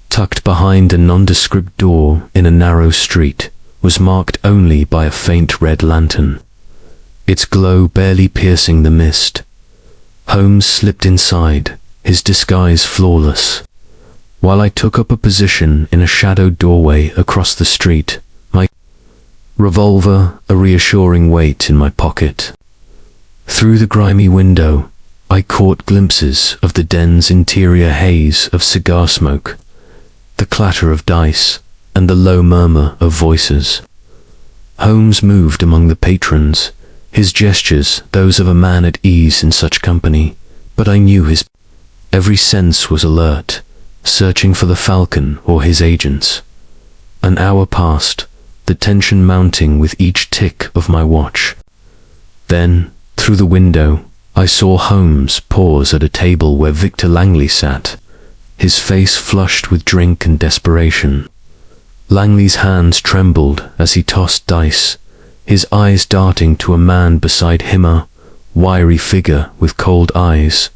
tucked behind a nondescript door in a narrow street, was marked only by a faint red lantern, its glow barely piercing the mist. Holmes slipped inside, his disguise flawless, while I took up a position in a shadowed doorway across the street, my revolver a reassuring weight in my pocket. Through the grimy window, I caught glimpses of the den's interior haze of cigar smoke, the clatter of dice, and the low murmur of voices. Holmes moved among the patrons, his gestures those of a man at ease in such company, but I knew his every sense was alert, searching for the Falcon or his agents. An hour passed, the tension mounting with each tick of my watch. Then, through the window, I saw Holmes pause at a table where Victor Langley sat, his face flushed with drink and desperation. Langley's hands trembled as he tossed dice, his eyes darting to a man beside him, a wiry figure with cold eyes,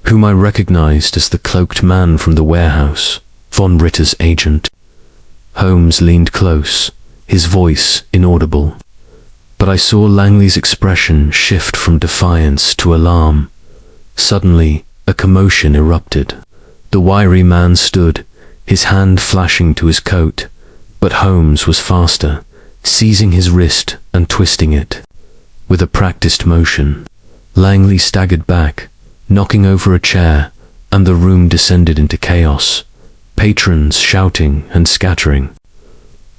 whom I recognized as the cloaked man from the warehouse, von Ritter's agent. Holmes leaned close, his voice inaudible, but I saw Langley's expression shift from defiance to alarm. Suddenly, a commotion erupted. The wiry man stood, his hand flashing to his coat, but Holmes was faster, seizing his wrist and twisting it. With a practiced motion, Langley staggered back, knocking over a chair, and the room descended into chaos, patrons shouting and scattering.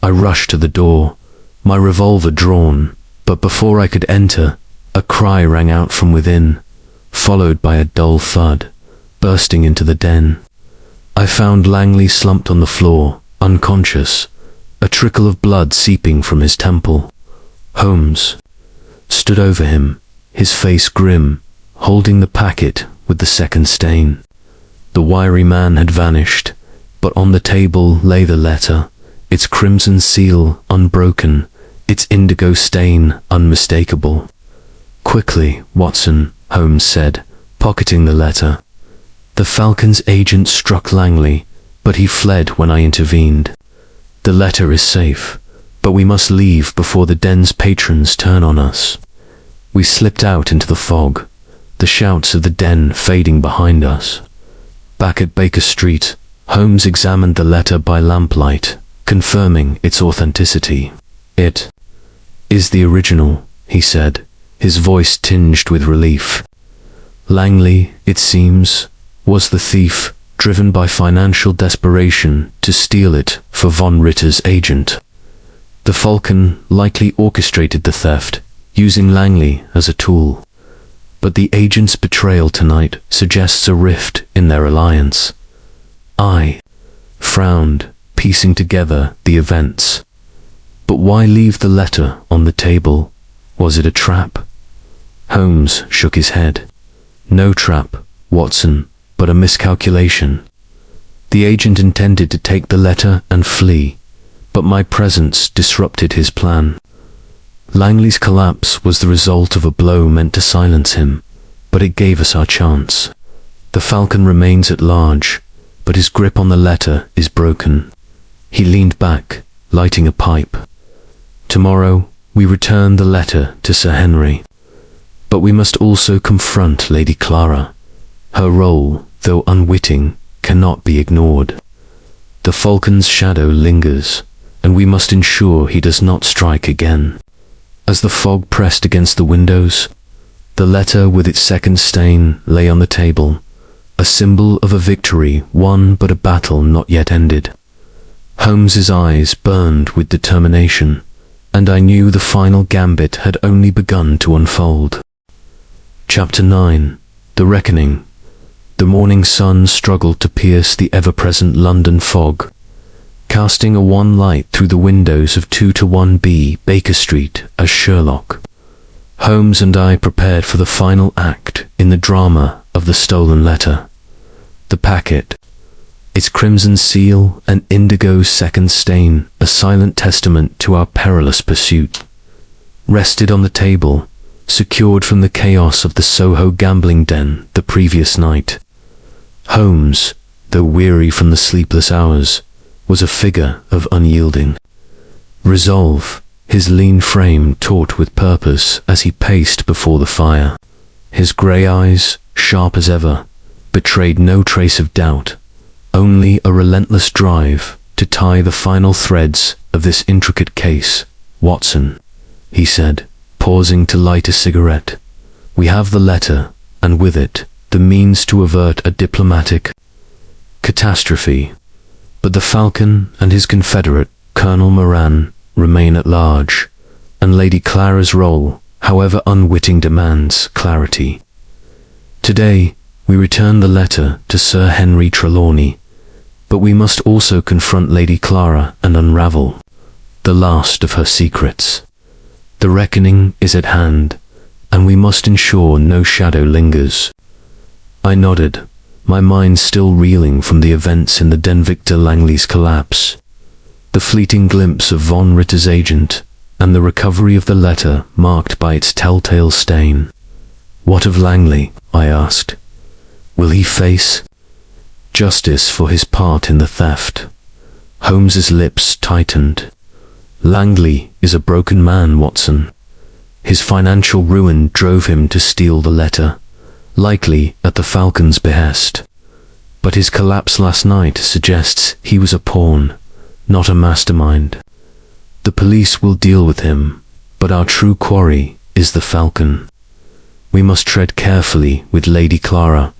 I rushed to the door, my revolver drawn, but before I could enter, a cry rang out from within, followed by a dull thud, bursting into the den. I found Langley slumped on the floor, unconscious, a trickle of blood seeping from his temple. Holmes stood over him, his face grim, holding the packet with the second stain. The wiry man had vanished, but on the table lay the letter, its crimson seal unbroken, its indigo stain unmistakable. "Quickly, Watson," Holmes said, pocketing the letter. The Falcon's agent struck Langley, but he fled when I intervened. "The letter is safe, but we must leave before the den's patrons turn on us." We slipped out into the fog, the shouts of the den fading behind us. Back at Baker Street, Holmes examined the letter by lamplight, confirming its authenticity. "It is the original," he said, his voice tinged with relief. Langley, it seems, was the thief, driven by financial desperation to steal it for von Ritter's agent. The Falcon likely orchestrated the theft, using Langley as a tool. But the agent's betrayal tonight suggests a rift in their alliance. I frowned, piecing together the events. But why leave the letter on the table? Was it a trap? Holmes shook his head. "No trap, Watson, but a miscalculation. The agent intended to take the letter and flee, but my presence disrupted his plan. Langley's collapse was the result of a blow meant to silence him, but it gave us our chance. The Falcon remains at large, but his grip on the letter is broken." He leaned back, lighting a pipe. "Tomorrow, we return the letter to Sir Henry. But we must also confront Lady Clara. Her role, though unwitting, cannot be ignored. The Falcon's shadow lingers, and we must ensure he does not strike again." As the fog pressed against the windows, the letter with its second stain lay on the table, a symbol of a victory won but a battle not yet ended. Holmes's eyes burned with determination, and I knew the final gambit had only begun to unfold. Chapter 9. The Reckoning. The morning sun struggled to pierce the ever-present London fog, casting a wan light through the windows of 2-1B Baker Street as Sherlock. Holmes and I prepared for the final act in the drama of the stolen letter. The packet, its crimson seal and indigo second stain, a silent testament to our perilous pursuit, rested on the table, secured from the chaos of the Soho gambling den the previous night. Holmes, though weary from the sleepless hours, was a figure of unyielding resolve, his lean frame taut with purpose as he paced before the fire. His grey eyes, sharp as ever, betrayed no trace of doubt, only a relentless drive to tie the final threads of this intricate case. "Watson," he said, pausing to light a cigarette, "we have the letter, and with it, the means to avert a diplomatic catastrophe. But the Falcon and his confederate, Colonel Moran, remain at large, and Lady Clara's role, however unwitting, demands clarity. Today, we return the letter to Sir Henry Trelawney, but we must also confront Lady Clara and unravel the last of her secrets. The reckoning is at hand, and we must ensure no shadow lingers. I nodded, my mind still reeling from the events in the Den Victor Langley's collapse. The fleeting glimpse of von Ritter's agent, and the recovery of the letter marked by its telltale stain. What of Langley? I asked. Will he face justice for his part in the theft? Holmes's lips tightened. Langley is a broken man, Watson. His financial ruin drove him to steal the letter, likely at the Falcon's behest. But his collapse last night suggests he was a pawn, not a mastermind. The police will deal with him, but our true quarry is the Falcon. We must tread carefully with Lady Clara,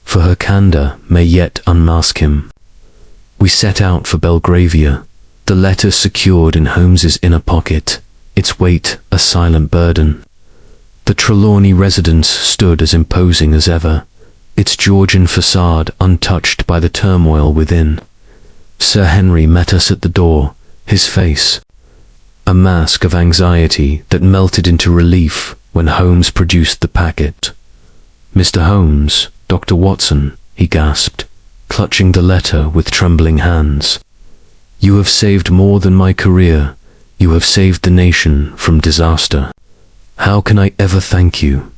for her candor may yet unmask him. We set out for Belgravia, the letter secured in Holmes's inner pocket, its weight a silent burden. The Trelawney residence stood as imposing as ever, its Georgian facade untouched by the turmoil within. Sir Henry met us at the door, his face a mask of anxiety that melted into relief when Holmes produced the packet. Mr. Holmes, Dr. Watson, he gasped, clutching the letter with trembling hands. You have saved more than my career. You have saved the nation from disaster. How can I ever thank you?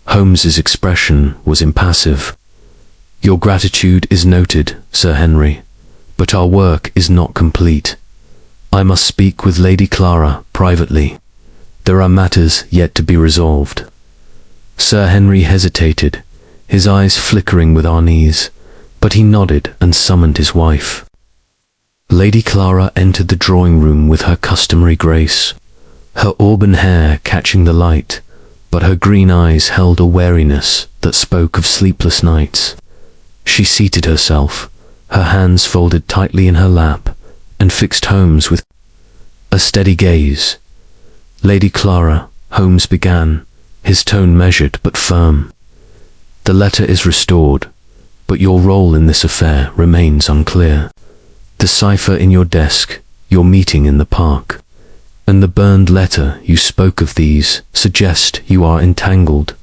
Holmes's expression was impassive. Your gratitude is noted, Sir Henry, but our work is not complete. I must speak with Lady Clara privately. There are matters yet to be resolved. Sir Henry hesitated, his eyes flickering with unease, but he nodded and summoned his wife. Lady Clara entered the drawing-room with her customary grace, her auburn hair catching the light, but her green eyes held a wariness that spoke of sleepless nights. She seated herself, her hands folded tightly in her lap, and fixed Holmes with a steady gaze. Lady Clara, Holmes began, his tone measured but firm. The letter is restored, but your role in this affair remains unclear. The cipher in your desk, your meeting in the park, and the burned letter you spoke of, these suggest you are entangled,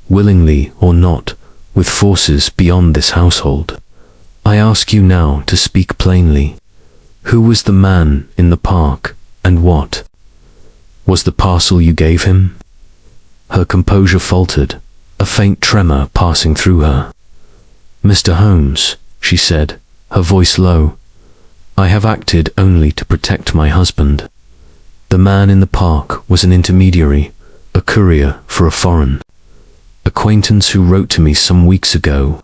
willingly or not, with forces beyond this household. I ask you now to speak plainly. Who was the man in the park, and what was the parcel you gave him? Her composure faltered, a faint tremor passing through her. Mr. Holmes, she said, her voice low, I have acted only to protect my husband. The man in the park was an intermediary, a courier for a foreign acquaintance who wrote to me some weeks ago.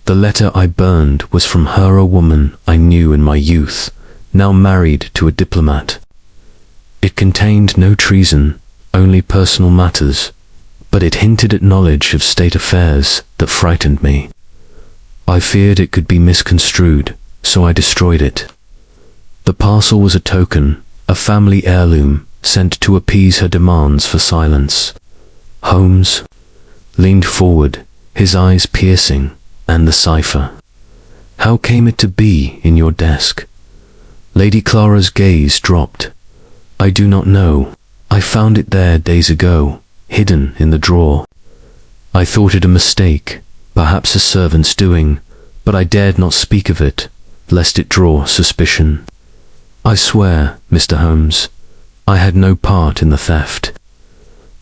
The letter I burned was from her, a woman I knew in my youth, now married to a diplomat. It contained no treason, only personal matters, but it hinted at knowledge of state affairs that frightened me. I feared it could be misconstrued, so I destroyed it. The parcel was a token, a family heirloom, sent to appease her demands for silence. Holmes leaned forward, his eyes piercing, and the cipher. How came it to be in your desk? Lady Clara's gaze dropped. I do not know. I found it there days ago, hidden in the drawer. I thought it a mistake, perhaps a servant's doing, but I dared not speak of it, lest it draw suspicion. I swear, Mr. Holmes, I had no part in the theft.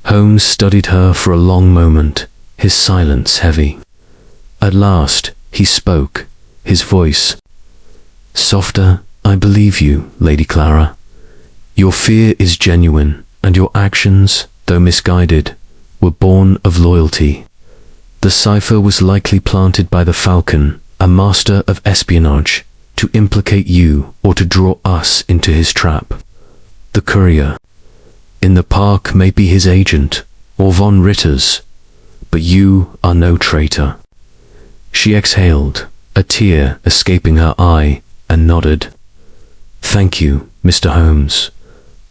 Holmes studied her for a long moment, his silence heavy. At last, he spoke, his voice softer. I believe you, Lady Clara. Your fear is genuine, and your actions, though misguided, were born of loyalty. The cipher was likely planted by the Falcon, a master of espionage, to implicate you or to draw us into his trap. The courier in the park may be his agent, or von Ritter's, but you are no traitor. She exhaled, a tear escaping her eye, and nodded. Thank you, Mr. Holmes.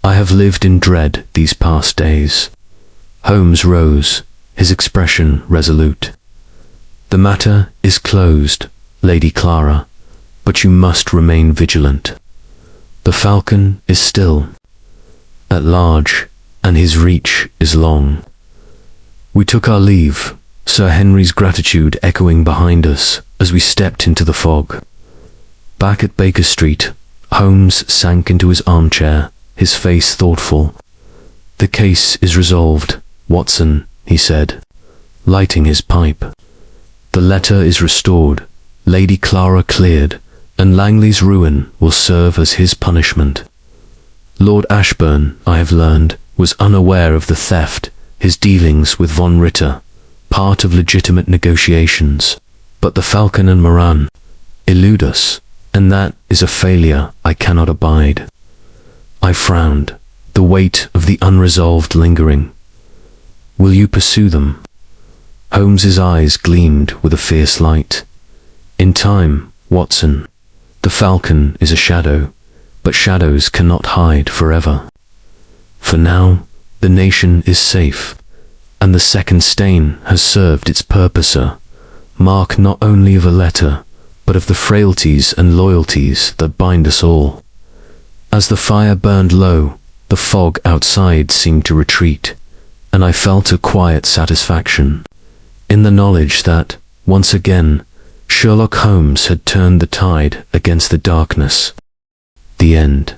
I have lived in dread these past days. Holmes rose, his expression resolute. The matter is closed, Lady Clara, but you must remain vigilant. The Falcon is still at large, and his reach is long. We took our leave, Sir Henry's gratitude echoing behind us as we stepped into the fog. Back at Baker Street, Holmes sank into his armchair, his face thoughtful. "The case is resolved, Watson," he said, lighting his pipe. "The letter is restored, Lady Clara cleared, and Langley's ruin will serve as his punishment. Lord Ashburn, I have learned, was unaware of the theft, his dealings with von Ritter, part of legitimate negotiations. But the Falcon and Moran elude us, and that is a failure I cannot abide." I frowned, the weight of the unresolved lingering. "Will you pursue them?" Holmes's eyes gleamed with a fierce light. "In time, Watson. The Falcon is a shadow, but shadows cannot hide forever. For now, the nation is safe, and the second stain has served its purposer, mark not only of a letter, but of the frailties and loyalties that bind us all." As the fire burned low, the fog outside seemed to retreat, and I felt a quiet satisfaction in the knowledge that, once again, Sherlock Holmes had turned the tide against the darkness. The end.